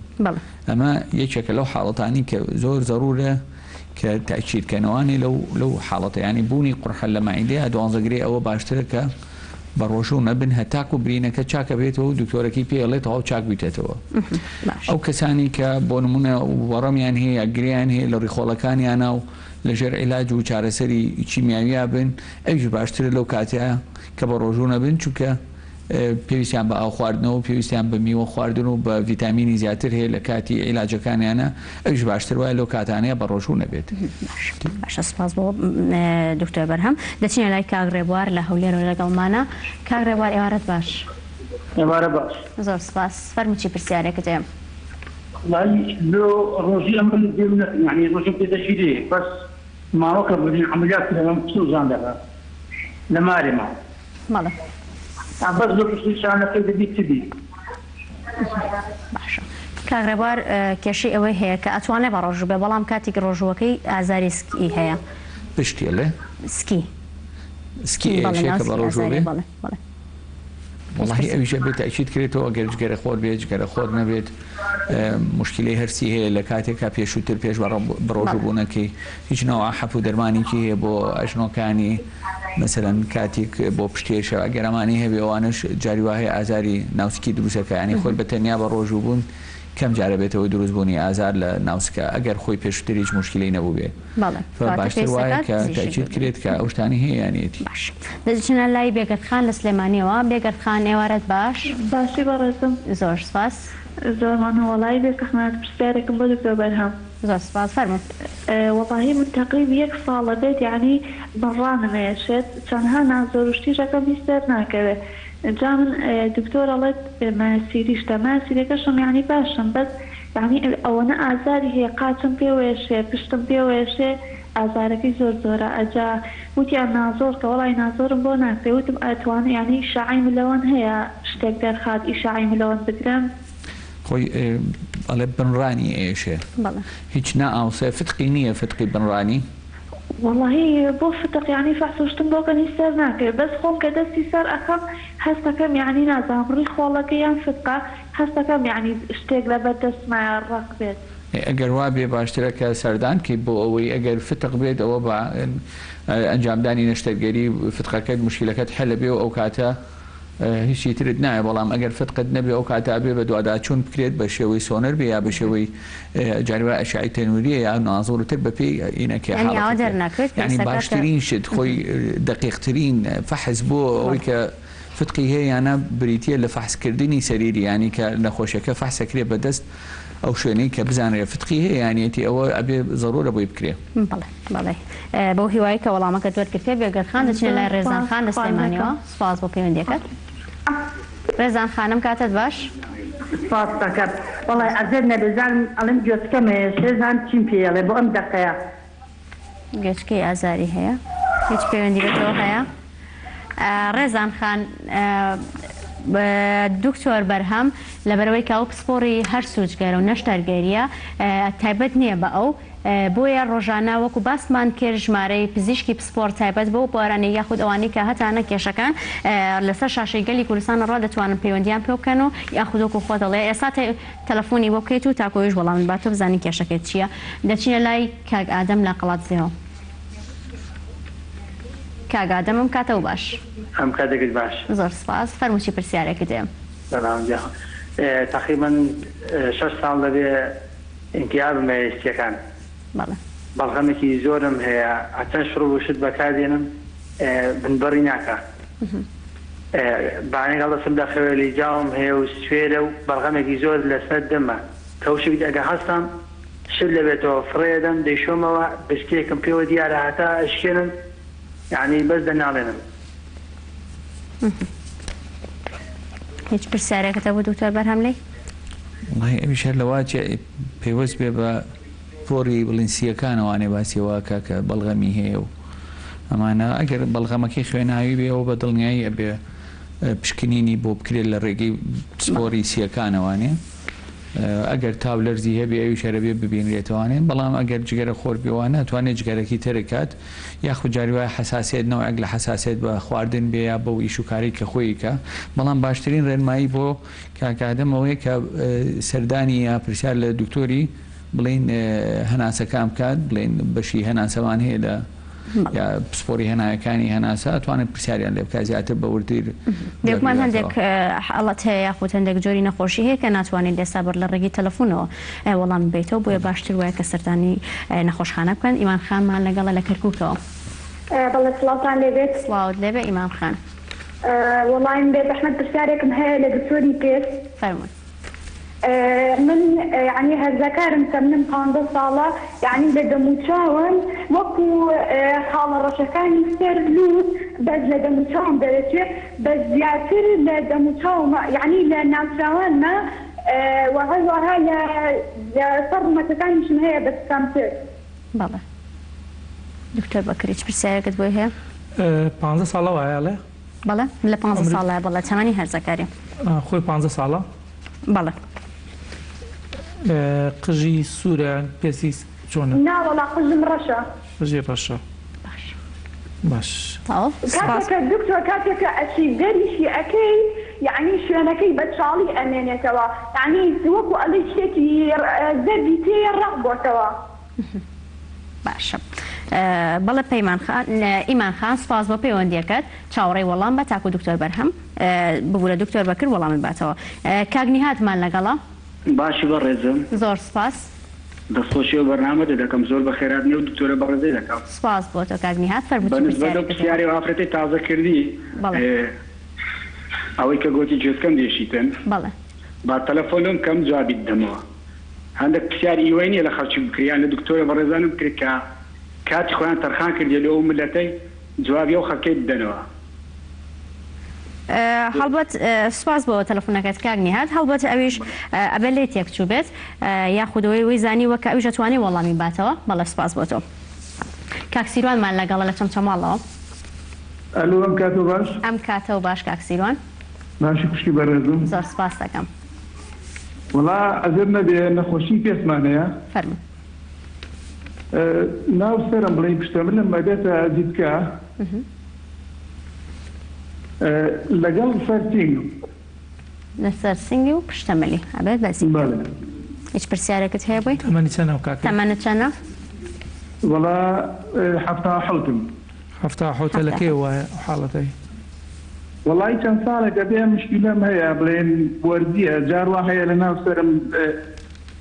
ئەمە یەکێکە لەو حاڵەتانی کە زۆر زەرورە کە تاکیدکەنەوانی لەو حاڵەتەیانی بوونی قڕحە لە مەعیدەیە دوانزەگرێ ئەوە باشترە کە بە ڕۆژوو نەبن هەتاک و برینەکە چاکە بێتەوە و دکتۆرەکەی پێڵێت ئەو چاک بیتێتەوە. ئەو کەسانی کە بۆ نمونە وەڕەمیان هەیە گریان هەیە لە ڕێخۆڵەکانیانە و لەژێر عیلاج و چارەسەری کیمیاویە بن ئەویش باشترە لەو کاتەیە کە بە ڕۆژوو نەبن چونکە پێویستیان بە ئاو خواردنەوە پێویستیان بە میوە خواردن و بە ڤیتامینی زیاتر هەیە لە کاتی عیلاجەکانیانە ئەویش باشتر وایە لەو کاتانەیە بە ڕۆژوو نەبێت. باشە سپاس بۆ دکتۆر بەرھەم. دەچینە لای کاک ڕێبوار لە هەولێرەوە لەگەڵمانە. کاک ڕێبوار ئێوارەت باش. ئێوارە باش. زۆر سپاس. فەرمووی پرسیارێکت هەیە؟ لۆ ڕۆژی ئەمە یعنی ڕۆژم پێدەشیدێ بەس ماوەکە بودین عملیات کردەوەم سوزان دەبە لە مارێ ماوە. بەڵێ. بەس لە پرسیارەکەی دەبیت چ بی؟ باشە. کاک ڕێبوار کێشەی ئەوەی هەیە کە ئەتوانێت بە ڕۆژوو بێ بەڵام کاتێک ڕۆژوەکەی ئازاری سکی هەیە پشتێ لێ سکی ئێشێکە بە ڕۆژۆ بێ وڵی ئەویشە بێت ئەچیت کرێتەوە ئەگەر جگەرە خۆر بێت جگەرە خۆر نەبێت مشکلەی هەرسی هەیە لە کاتێکا پێشووتر پێش بڕۆژبوونەکەی هیچ نەوە حەف و دەرمانێکی هەیە بۆ ئەژنۆکانی مەسەرەن کاتێک بۆ پشتێشە ئەگەرەمانی هەبێ ئەوانش جاری وهەیە ئازاری ناوسکی دروستەکە ینی خۆی بە تەنیا بە ڕۆژوو کەم جارە بێتەوەی دروستبوونی ئازار لە ناوسکە ئەگەر خۆی پێشتر هیچ مشکلەی نەبوو بێ باشتر وایە کە تاکید کرێت کە ئەو شتانی هەیە یانێتی دەچنە لای بێگەرخان لە سلێمانیەوە بێگەرخان ئێوارەت باشی بەڕێزم زۆر سپاس زۆرمان وەڵی بێکەخنات پرسیارێکم بۆ د.بەرھەم زۆر سپاس فەرموو وەڵاهی من تقریب 1 ساڵە بێت یعنی بەڕانمێشێت چەندها نازۆرشتیژەکەم بیستەر ناکەوێت جا من دکتۆر ئەڵێت ماسیریشتە ماسیرەکەشم یعنی باشم بەس یعنی ئەوەنە ئازاری هەیە قاچم پێوێشێ پشتم پێوێشێ ئازارەکەی زۆر زۆرە ئەجا وتیان نازۆر کە وەڵی نازۆرم بۆ ناکرێ وتم ئەتوانێت یعنی شعی ملەوەن هەیە شتێک دەرخات ئیشعی ملەوەن بگرم خۆی ئەڵێ بنڕانی ئێشێ هیچ نائاوسێ فتقی نییە فتقی بنڕانی والله بۆ فتق یعنی فەحسوشتم بۆ کەنی سەر ناکرێت بەس خۆم کە دەستی سەر ئەەکەم هەستەکەم یعنی نازانم ڕووی خۆڵەکە یان فتقا هەستەکەم یعنی شتێک لە بەردەستمایە ڕق بێت ئەگەر وا بێ باشترە کە سەردان کەی بۆ ئەوەی ئەگەر فتق بێت ئەوە بە ئەنجامدانی نەشتەرگەری فتقەکەت مشکلەکەت هەلە بێ و ئەو کاتە هیچی ترت نایە بەڵام ئەگەر فتقت نەبێ ئەو کاتە بێ بە دوواداچوون بکرێت بە شێوەی سۆنەر بێ یا بە شێوەی جاریوە ئەشعی تەنووریە یا نازۆرتر بە پێی ئینەکە ینی باشترین شت خۆی دقیقترین فەحز بۆ ئەوەی کە فتقی هەیە یانە بریتە لە فەحزکردنی سەریری ینی کە نەخۆشیەکە فەحسەکرێ بەدەست ئەو شوێنەی کە بزانێت فتقی هەیە یانێتی ئەوە ئەبێ ضرورە بۆی بکرێ بەڵێ بۆ هیوایی کە وەڵامەکە دووەرکردێ بێگەرخان دەچێت لای ڕێزانخان لە سلێمانیەوە سپاس بۆ پەیوەندیەکەت ڕێزان خانم کاتت باش سپاس دەکەم وەڵی ئەزێر نەبێزانم ئەڵم گوێچکەمێ شێزان چیم پێڵێ بۆ ئەم دەقەیە گوێچکەی ئازاری هەیە هیچ پەیوەندیەوە هەیە ڕێزان خان دکتۆر بەرھەم لەبەرەوەی کە ئەو پسپۆڕی هەر سوچگەرە و نەشتەرگەریە تایبەت نییە بە ئەو بۆیە ڕۆژانە وەکو باسمان کرد ژمارەی پزیشکی پسپۆر تایبەت بۆ بۆرانەی یاخود ئەوانەی کە هەتانە کێشەکان لەسەر شاشەی گەلی کوردستان ڕا دەتوانن پەیوەندیان پێ بکەن و یاخود وەکو خۆ دەڵێ ئێستا تەلەفۆنی بۆ بکەیت و تاکۆیش وەڵام باتۆ بزانین کێشەکەت چییە دەچینە لای کاک ئادەم لە قەڵاتزێەوە کاک ئادەمم کاتەوە باش ئەم کاتێکت باش زۆر سپاس فەرمووچی پرسیارێکت دێم تقریبا 6 ساڵ دەبێ ئینتیاب مەوێستیەکان بەڵغەمێکی زۆرم هەیە ئەچەند شڕ و شت بەکاردێنم بنبەڕی ناکە بانێک هەڵدەسم لە خەوێلی جاوم هەیە و سوێرە و بەڵغەمێکی زۆر لەسەر دەمە کەوشت ئەگە هەستم شت لەبێتەوە فڕێدەم دەیشۆمەوە بشتێکم پێوە دیارە هەتا ئەشکێنم یعنی بەس دەناڵێنم هیچ پرسیارێکەکەتە بۆ دکتۆر بەرھەم لێ ئەویش هەر لەواچە پێوەست بێ بە فۆری بڵینسیەکانەوانێ باسیێواکە کە بەڵغەمی هەیە و ئەمانە ئەگەر بەڵغەمەکەی خوێناوی بێ ئەو بە دڵنیایی ئەبێ پشکنینی بۆ بکرێت لە ڕێگەی سپۆری سیەکانەوانێ ئەگەر تاو لەرزی هەبێ ئەوی شەرەبێ ببینرێتوانێن بەڵام ئەگەر جگەرە خۆر بێوانە توانێت جگەرەکی تەرەکات یاخود جاریوای حساسێت نەوەک لە حساسێت بە خواردن بێ یا بە ئیشوکاری کە خۆیکە بەڵام باشترین ڕێنمایی بۆ کاکادەمەوەی کە سەردانی یا پرسیار لە دکتۆری بڵین هەناسەکان بکات بڵین بەشی هەناسەوان هەیە لە یا پسپۆری هەنایەکانی هەناسە ئەتوانێت پرسیاریان لێ بکات زیاتر بە وردیر دێکمان هەندێک حاڵەت هەیە یاخود هەندێک جۆری نەخۆشی هەیە کە ناتوانێت لێستا بەر لە ڕێگەی تەلەفۆنەوە وەڵام بێتەوە بۆیە باشتر وایە کە سەردانی نەخۆشخانە بکەن ئیمان خانمان لەگەڵە لە کەرکووکەوە بەڵێ سڵاوتان لێبێت سڵاوت لێبێ ئیمان خان وەڵایم بێت ئەحمەد پرسیارێکم هەیە لە دکتۆری پێست فەرمووی من يعني هەرزەکارم کە منم 15 ساڵە یعنی لە دەموچاوم وەکو خاڵە ڕەشەکانی سەر لوت بەس لە دەموچاوم دەرەچێت بەس زیاتر لە دەموچاوم یعنی لە ناوچاوانمە وهەروەها لە سەر ڕومەتەکانیشم هەیە بەس کەمتر بەڵێ دکتۆر بەکر هیچ پرسیارێکت بۆی هەیە 15 ساڵە وایە بەڵێ لە 15 ساڵە بەڵێ چەمەنی هەرزەکاری خۆی 15 ساڵە بەڵێ قژی سوورە پێسی چۆنە ناوەڵا قژم ڕەشە قژی ڕەشە باش كاتك الدكتور كاتك أشي دريشي أكيد يعني شانكي بتشالي أمانة توا يعني سوكو على شيء زبي تي الرغبة توا باشە بەڵێ پەیمان خان ئیمان خان سپاس بۆ پەیوەندیەکەت چاوەڕێی وەڵام بە تاکو دکتۆر بەرھەم ببوورە دکتۆر بەکر وەڵامی باتەوە کاگنیهاتمان لەگەڵا باشی بەڕێزم زۆر سپاس دەستخۆشی و بەرنامە دەکەم زۆر بە خێرات نێ و دکتۆرە بەڕێزەی دەکەم سپاس بۆ تۆ کاگنیهات بەنسبەت پرسیاری و ئافرەتی تازە کردی ئەوەی کە گوتی جێسکەم دێشیتن بەڵێ با تەلەفۆنم کەم جوابیت دەمەوە هەندێک پرسیاری ئیوەی نیە لە خەڵکی بکریان لە دکتۆرە بەڕێزانم کرد کە کاتی خۆیان تەرخان کردی لەوە ملەتەی جوابی ئەو خەڵکەی بدەنەوە هەڵبەت سپاس بۆ تەلەفۆنەکەت کاگنیهات هەڵبەت ئەویش ئەبێ لێ تێکچوو بێت یاخودەوەی وەی زانی وەکە ئەویش دەتوانێت وەڵامی باتەوە بەڵێ سپاس بۆ تۆ کاکسیروانمان لەگەڵە لە چەمچەماڵەوە ئەلو ئەم کاتۆ باش ئەم کاتەوە باش کاکسیروان باشی کوشتی بەڕێزم زۆر سپاس دەکەم وڵا ئەگەر نەبێ نەخۆشی پێسمانەیە فەرموو ناو سەرم بڵێ پشتەمەلم مەبێتە دیتکە لەگەڵ سەرسینگ لەسەر سنگی و پشتەمەلی ئەبێت بەزی هیچ پرسیارێکت هەیە بووی تەمەنی چەندە کاکە تەمەنت چەندە وڵا هەفتا حەوتم هەفتا حەوتە لە کێ وایە حاڵەتەی وڵی چەند ساڵێکە بێ مشکلەم هەیە بڵێن وەرزیە جاروا هەیە لە ناو سەرم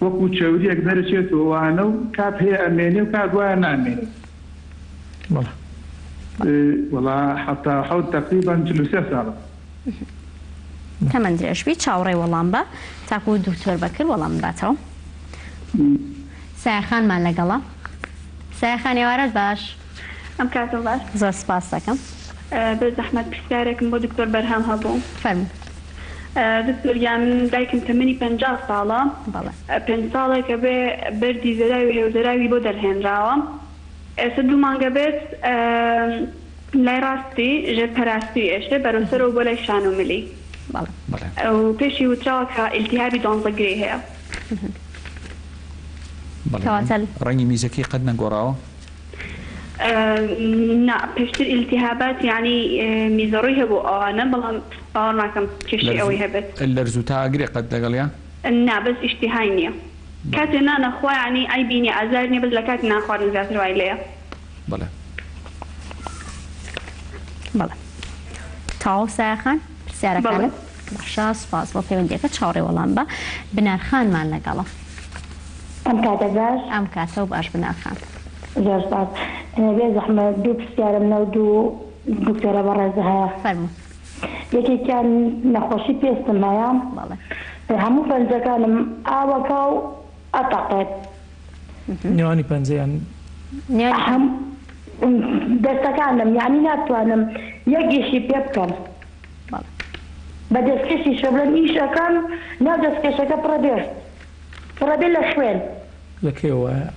وەکو چەوریەک دەرەچێتەوە وانە و کات هەیە ئەمێنێ و کات وایە نامێنێ وڵا حەفتا حەوت تەقریبان 43 ساڵە تەمەن درێژبی چاوەڕێی وەڵام بە تاکو دکتۆر بەکر وەڵام باتەوە سایەخانمان لەگەڵە سایەخان ێوارەت باش ئەم کاتۆ باش زۆر سپاس دەکەم بە زەحمەت پرسیارێکم بۆ دکتۆر بەرھەم هەبوو فەرموو دکتۆر من دایکم تەمەنی 50 ساڵە 5 ساڵێکە بێ بەردی زەراوی هێوزەراوی بۆ دەرهێنراوە ئێستا 2 مانگە بێت لای ڕاستی ژێرپەراستی ئێشتێ بەرەوسەرەوە بۆ لای شان و ملی و پێشی وتراوە کە ئیلتیهابی دۆنزەگرێ هەیە ڕەنگی میزەکەی قەت نەگۆڕاوە نا پێشتر ئیلتیهابات یعنی میزەڕووی هەبوو ئەوانە بەڵام باوەڕ ناکەم کێشەی ئەوەی هەبێت لەرز و تا ئەگرێ قەت لەگەڵیان نا بەس ئیشتیهای نییە کاتێ نانەخوا ینی ئای بینی ئازار نیە بەس لە کاتی ناخواردن زیاتر وای لێیە بەڵێ بەڵێ تاوە سایەخان پرسیارەکانت باشە سپاس بۆ پەیوەندیەکە چاوەڕێی وەڵام بە بنارخانمان لەگەڵە ئەم کاتە باش ئەم کاتە و باش بنارخان زۆر سپاس بێ زەحمەت دوو پرسیارم لەو دوو دکتۆرە بەڕێز هەیە فەرموو یەکێکیان نەخۆشی پێستم هەیە هەموو پەنجەکانم ئاوەکە و ئەتەقێت نێوانی پەنجەیان دەستەکانم یعنی ناتوانم یەکێشی پێ بکەم بە دەستکەشی شەبلەن ئیشەکەم ناو دەستکەشەکە پڕەبێت لە خوێن لەکێ وایە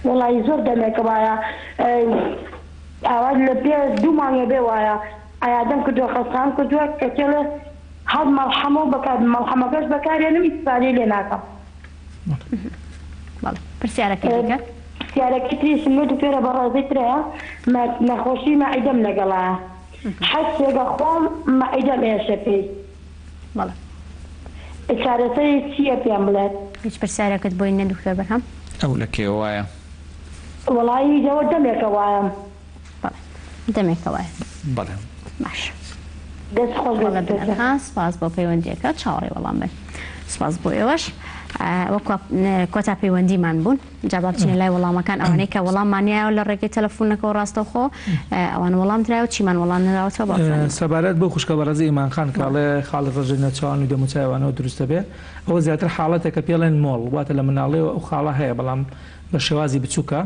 وڵی زۆر دەمێکە وایە ئاواز لە پێ 2 مانگە بێ وایە ئایادەم کردووە خەستان کردووە کە تێڵێ هەڵ مەڵحەمەوە بەکات مەڵحەمەکەش بەکارێنم ئیسپادەی لێ ناکەم پرسیارەکە دیکە پرسیارەکەی تریشم لێ دکتۆرە بەڕێزەی ترەیە نەخۆشی مەعیدەم لەگەڵایە حەسێگە خۆم مەعیدەم ئێشە پێی چارەسەری چییە پێم بڵێت هیچ پرسیارەکەت بۆی نە دکتۆر بەرھەم ئەو لەکێ وایە وڵایی دەوە دەمێکە وایەم دەمێکە وایە بەڵێ باش دەست خۆش بەڵێ سپاس بۆ پەیوەندیەکە چاوەڕێی وەڵام بێت سپاس بۆ ئێوەش وەکو کۆتا پەیوەندیمان بوون جا بچینە لای وەڵامەکان ئەوانەی کە وەڵاممانایەوە لە ڕێگەی تەلەفۆنەکەەوە ڕاستەوخۆ ئەوان وەڵام درراوە چیمان وەڵام نراوەتەوە سەبارەت بۆ خوشکە بەڕێزی ئیمانخان کاڵێ خاڵی ڕژەی نەچوان و دەموچایوانەوە دروستە بێ ئەوە زیاتر حاڵەتێکە پێڵێن مۆڵ واتە لە مناڵەوە ئەو خاڵە هەیە بەڵام بە شێوازی بچووکە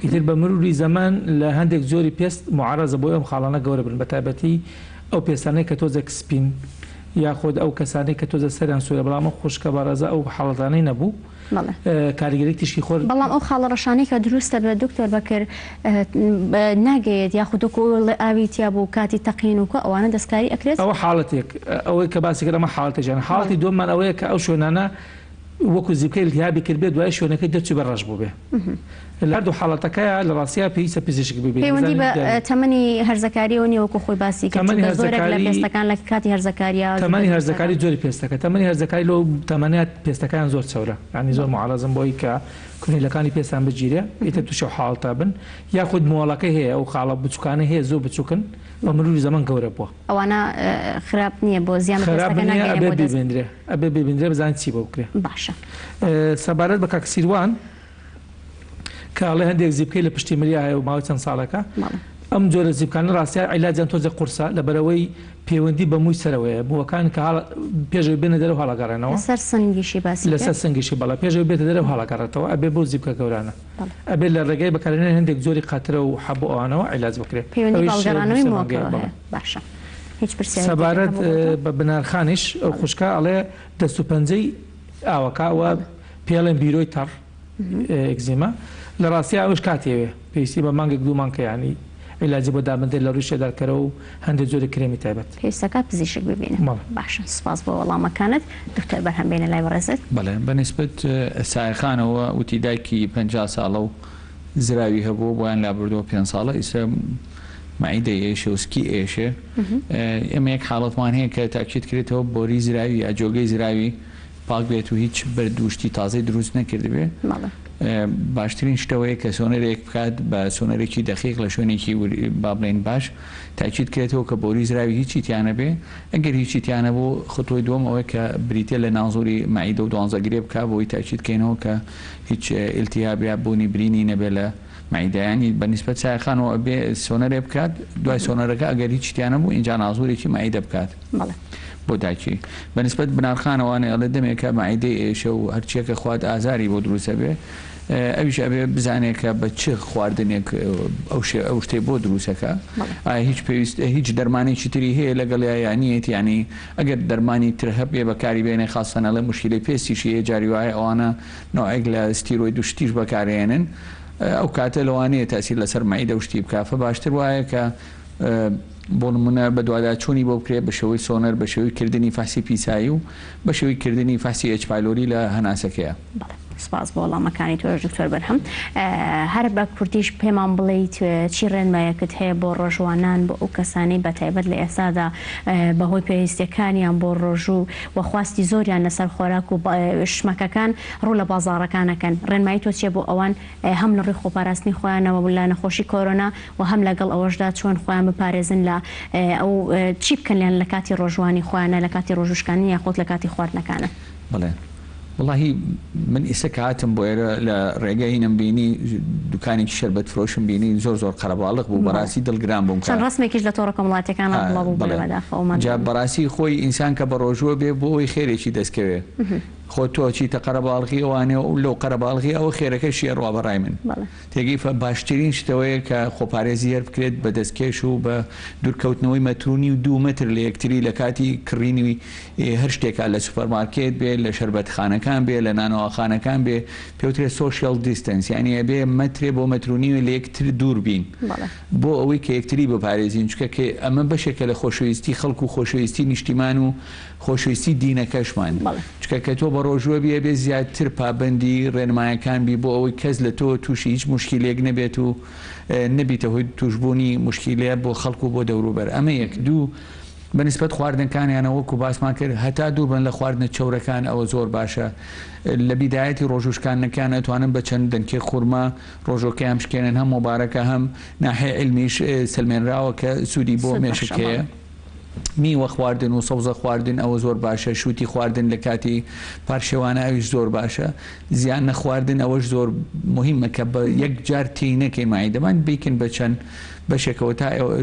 ئیتر بە مروری زەمان لە هەندێک زۆری پێست معارەزە بۆ ئەم خاڵانە گەورە بن بە تایبەتی ئەو پێستانەی کە تۆزێک سپین یاخۆد ئەو کەسانەی کە تۆزە سەریان سوورە بەڵام خوشکە بەڕێزە ئەو حاڵەتانەی نەبوو کاریگەری تشکی خۆر بەڵام ئەو خاڵە ڕەشانەی کە دروستە بە دکتۆر بەکر ناگەیت یاخودۆکو ئاویتیا بوو کاتی تەقین وکە ئەوانە دەستکاری ئەکرێت ئەوە حاڵەتێک ئەوەی کە باسی کردەمە حاڵەتێکیان حاڵەتی دۆمان ئەوەیە کە ئەو شوێنانە وەکو زیبکەی التیابی کرد بێت دوای شوێنەکەی دەرچی بەڕەش بوو بێ لە هەردوو حاڵەتەکەیە لە ڕاستیە پێویستە پزیشک ببێت پەیوەندی بە تەمەنی هەرزەکاریەوە نیە وەکو خۆی باسی کرد زۆرێک لە پێستەکان لە کاتی هەرزەکاریە تەمەنی هەرزەکاری زۆری پێستەکە تەمەنی هەرزەکاری لەو تەمەنیات پێستەکان زۆر چەورە ینی زۆر معارەزم بۆی کە کوێلەکانی پێستان بگیرێ ئیتر تووشە حاڵتە بن یاخود مۆڵەکەی هەیە ئەو خاڵە بچووکانە هەیە زۆر بچووکن بە مروری زەمان گەورە بووە ئەوانە خراپ نییە بۆ زیان بێبێنرێ ئەبێ ببێنرێ بزان چی بۆ بکرێ باشە سەبارەت بە کاکسیروان کاڵێ هەندێک زیبکەی لە پشتی مریە هەیە و ماوەی چەند ساڵەکە ئەم جۆرە زیبکانە ڕاستیە عیلاجیان تۆزە قورسە لەبەرەوەی پەیوەندی بە مووی سەرەوەیە بووەکان کە پێشەوەی بێنە دەرەوە هەڵەگەڕێنەوە لەسەر سنگیشی باسی لەسەر سنگیشی بەڵا پێشەوەی بێتە دەرەوە هەڵەگەڕێتەوە ئەبێ بۆ زیبکە گەورانە ئەبێ لە ڕێگەی بەکارهێنان هەندێک زۆری قاترە و حەبوو ئەوانەوە عیلاج بکرێت پەیوەندی بەڵگەڕانەوەی مۆکەوە باشە هیچ پرسیارێک سەبارەت بە بنارخانیش ئەو خوشکە ئەڵێ دەست و پەنجەی ئاوەکەوە پێڵێن بیرۆی تەڕ ئەگزیمە لە ڕاستی ئەوش کاتێوێ پێویستی بە مانگێک دوو مانکەیانی عیلاجی بۆ دابندێت لە ڕووی شێدارکەرە و هەندێک جۆری کرێمی تایبەت پێویستەکە پزیشک ببینێت باشە سپاس بۆ وەڵامەکانت دکتۆر بەرھەم بێنە لای بەڕێزت بەڵێ بەنسبەت سایەخانەوە وتی دایکی 50 ساڵە و زراوی هەبوو بۆیان لابردەوە 5 ساڵە ئیسا معیدەی ئێشە و سکی ئێشێ ئێمە یەک حاڵەتمان هەیە کە تاکید کرێتەوە بۆری زراوی یا جۆگەی زراوی پاک بێت و هیچ بەردوشتی تازەی دروست نەکردبێ باشترین شتەوەیە کە سۆنەرێک بکات بە سۆنەرێکی دەقیق لە شوێنێکی با بڵێن باش تاکید کرێتەوە کە بۆری زراوی هیچی تیانە بێ ئەگەر هیچی تیانە بۆ خطوەی دووەم ئەوەیە کە بریتە لە ناوزۆری معیدە و دوانزەگرێ بکە بۆی تاکید کەینەوە کە هیچ ئیلتیابیا بوونی برینی نەبێ لە معیدەیانی بەنسبەت سایەخانەوە بێ سۆنەرێ بکات دوای سۆنەرەکە ئەگەر هیچ تیانە بوو اینجا ناوزۆرێکی معیدە بکات بۆ داکی بەنسبەت بنارخانەوانە ئەڵێ دەمێکە معیدەی ئێشە و هەرچیەکە خوارد ئازاری بۆ دروستە بێ ئەویش ئەبێ بزانێت کە بە چ خواردنێک ئەو شتێ بۆ دروستەکە هیچ پێویست هیچ دەرمانێکی تری هەیە لەگەڵ یانیت ینی ئەگەر دەرمانی تر هەبێ بەکاری بێنێ خاستەنە لە مشکلی پێستیشی جاری وایە ئەوانە نوعێک لە ستیرۆید دوشتیش بەکارێنن ئەو کاتە لەوانەیە تاسیر لەسەر معیدە و شتی بکافە باشتر وایە کە بۆ نمونە بە دووادا چوونی بۆ بکرێت بە شێوەی سۆنەر بە شێوەی کردنی فاسی پیسایی و بە شێوەی کردنی فاسی ئەچپایلۆری لە هەناسەکەیە سپاس بۆ وەڵامەکانی تۆ دکتۆر بەرھەم هەر بە کورتیش پێمان بڵێیت چی ڕێنمایەکت هەیە بۆ ڕۆژوانان بۆ ئەو کەسانی بە تایبەت لە ئێستادا بەهۆی پێویستیەکانیان بۆ ڕۆژوو و خواستی زۆریان لەسەر خۆراک و شمەکەکان ڕوو لە بازاڕەکانەکەن ڕێنمایی تۆ چیە بۆ ئەوان هەم لە ڕووی خۆپاراستنی خۆیانەوە لە نەخۆشی کۆرۆنا و هەم لەگەڵ ئەوەشدا چۆن خۆیان بپارێزن لە ئەو چی بکەن لە کاتی ڕۆژوانی خۆیانە لە کاتی ڕۆژوشکانی یاخۆت لە کاتی خواردنەکانە بڵێ واللهی من ئێستا کاتم بۆ ئێرە لە ڕێگەی نەمبینی دوکانێکی شەربەت فرۆشم بینی زۆر بەڕاستق بوو بەڕاستی دڵگران بووم چەند ڕسمێکیش لە تۆڕە کۆمەڵاتیەکان جا بەڕاستی خۆی ئینسان کە بە ڕۆژوە بێ بۆ ئەوی خێرێکی دەستکەوێ خۆ تۆ چیتە قەرەباڵغی ئەوانێ و لەو قەرەباڵغی ئەوە خێرەکە شێڕوا بەڕای من تێگەی باشترین شتەوەیە کە خۆپارێزی هەر بکرێت بە دەستکێش و بە دوورکەوتنەوەی مەترونی و 2 متر لە یەکتری لە کاتی کڕینی هەر شتێکە لە سوپەرمارکێت بێ لە شەربەتخانەکان بێ لە نانەوەخانەکان بێ پێوترێت سۆشیال دیستەنس یعنی ئەبێ مەترێ بۆ مەترونی لە یەکتر دوور بین بۆ ئەوەی کە یەکتری بپارێزین چکە ئەمە بەشێکە لە خۆشەویستی خەڵکو و خۆشەویستی نیشتیمان و خۆشەویستی دینەکەشمان چکە کە تۆ بە ڕۆژوە بێ بێ زیاتر پابندی ڕێنمایەکان بی بۆ ئەوەی کەس لە تۆ تووشی هیچ مشکلێک نەبێت و نەبیتە هۆی توشببوونی مشکلەیە بۆ خەڵکو و بۆ دەوروبەر ئەمە یەک دوو بەنسبەت خواردنەکانیانەوەکو باسمان کرد هەتا دوور بن لە خواردنە چەورەکان ئەوە زۆر باشە لە بیدایەتی ڕۆژوشکانەکان ئەتوانن بە چەند دەنکێ خورما ڕۆژۆکە هەم شکێنن هەم مۆبارەکە هەم ناحێ علمیش سلمێنراوە کە سوودی بۆ مێشکەیە میوە خواردن و سەوزە خواردن ئەوە زۆر باشە شووتی خواردن لە کاتی پارشێوانە ئەویش زۆر باشە زیان نەخواردن ئەوەش زۆر مهمە کە بە یەک جار تی نەکەی مایدەمان بیکن بە چەند بەشێکەوە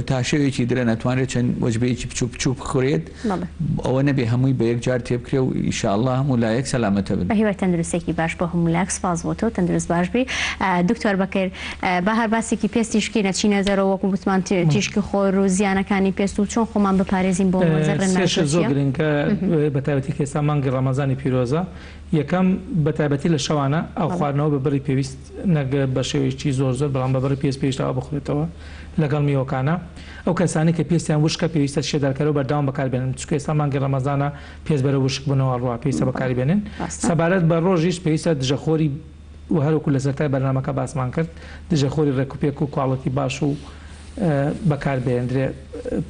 تا شەوێکی درە نەتوانێت چەند وەجبەیەکی بچوو بچوو بخورێت ئەوە نەبێ هەمووی بە یەک جار تێبکرێ و ئینشاءالله هەموو لایەک سەلامەتە بن بە هیوای تەندروستێکی باش بۆ هەموو لایەک سپاس بۆ تۆ تەندروست باش بی دکتۆر بەکر بە هەر باسێکی پێستیشکی نەچینە دەرەوە وەکو گوتمان تیشکی خۆر و زیانەکانی پێست و چۆن خۆمان بپارێزین بۆ زۆر گرنگە بە تایبەتی ئێستا مانگی ڕەمەزانی پیرۆزە یەکەم بەتابەتی لە شەوانە ئەو خواردنەوە بە بڕی پێویست نەگە بە شێوەیەکی زۆر بەڵام بە بڕی پێویستەوە بخورێتەوە لەگەڵ میوەکانە ئەو کەسانی کە پێستیان وشکە پێویستە شێدارکەرەوە بەردەوام بەکاربێنن چونکە ئێستا مانگی ڕەمەزانە پێست بەرە وشک بوونەوە ڕوا پێویستە بەکاربێنن سەبارەت بە ڕۆژیش پێویستە دژەخۆری و هەروەکو لە سەرەتای بەرنامەکە باسمان کرد دژەخۆری ڕێکوپێک و کواڵەتی باش و بەکاربێنرێ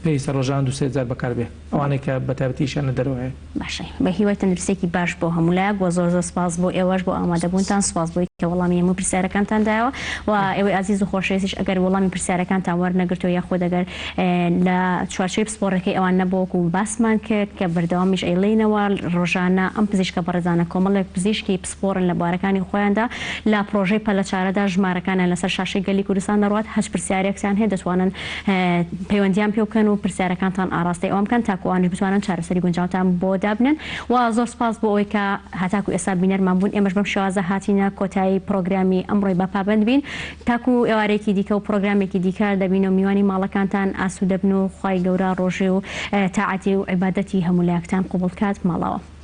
پێویستە ڕۆژان 2-3 جار بەکاربێ ئەوانەی کە بەتابەتیشیانە دەرەوە هەیە. باشە بە هیوای تەندروستێکی باش بۆ هەمولایەک بۆ زۆر سپاس بۆ ئێوەش بۆ ئامادەبوونتان سپاس بۆی کە وەڵامی هەموو پرسیارەکانتان دایەوە و ئێوەی عزیز و خۆشەویستیش ئەگەر وەڵامی پرسیارەکانتان وەرنەگرتەوە یاخۆ دەگەر لە چوارچێوەی پسپۆڕەکەی ئەوان نەبووەکو باسمان کرد کە بەردەوامیش ئەیڵێنەوە ڕۆژانە ئەم پزیشکە بەڕێزانە کۆمەڵێک پزیشکی پسپۆڕن لە بوارەکانی خۆیاندا لە پرۆژەی پەلەچارەدا ژمارەکانیان لەسەر شاشەی گەلی کوردستان دەڕوات هەچ پرسیارێکیان هەیە دەتوانن پەیوەندیان پێ بکەن و پرسیارەکانتان ئاراستی ئەوە بکەن تاکو ئەوانش بتوانن چارەسەری گونجاوتان بۆ دابنن و زۆر سپاس بۆ ئەوەی کە هەتاکو ئێستا بینەرمان بوون ئێمەش بەم شێوازە هاتینە کۆتایی پرۆگرامی ئەمڕۆی بە پابەندبین تاکو ئێوارێکی دیکە و پرۆگرامێکی دیکە دەبین و میوانی ماڵەکانتان ئاسوودە بن و خوای گەورە ڕۆژێ و تاعەتی و عیبادەتی هەموو لایەکتان قوبوڵ بکات ماڵەوە.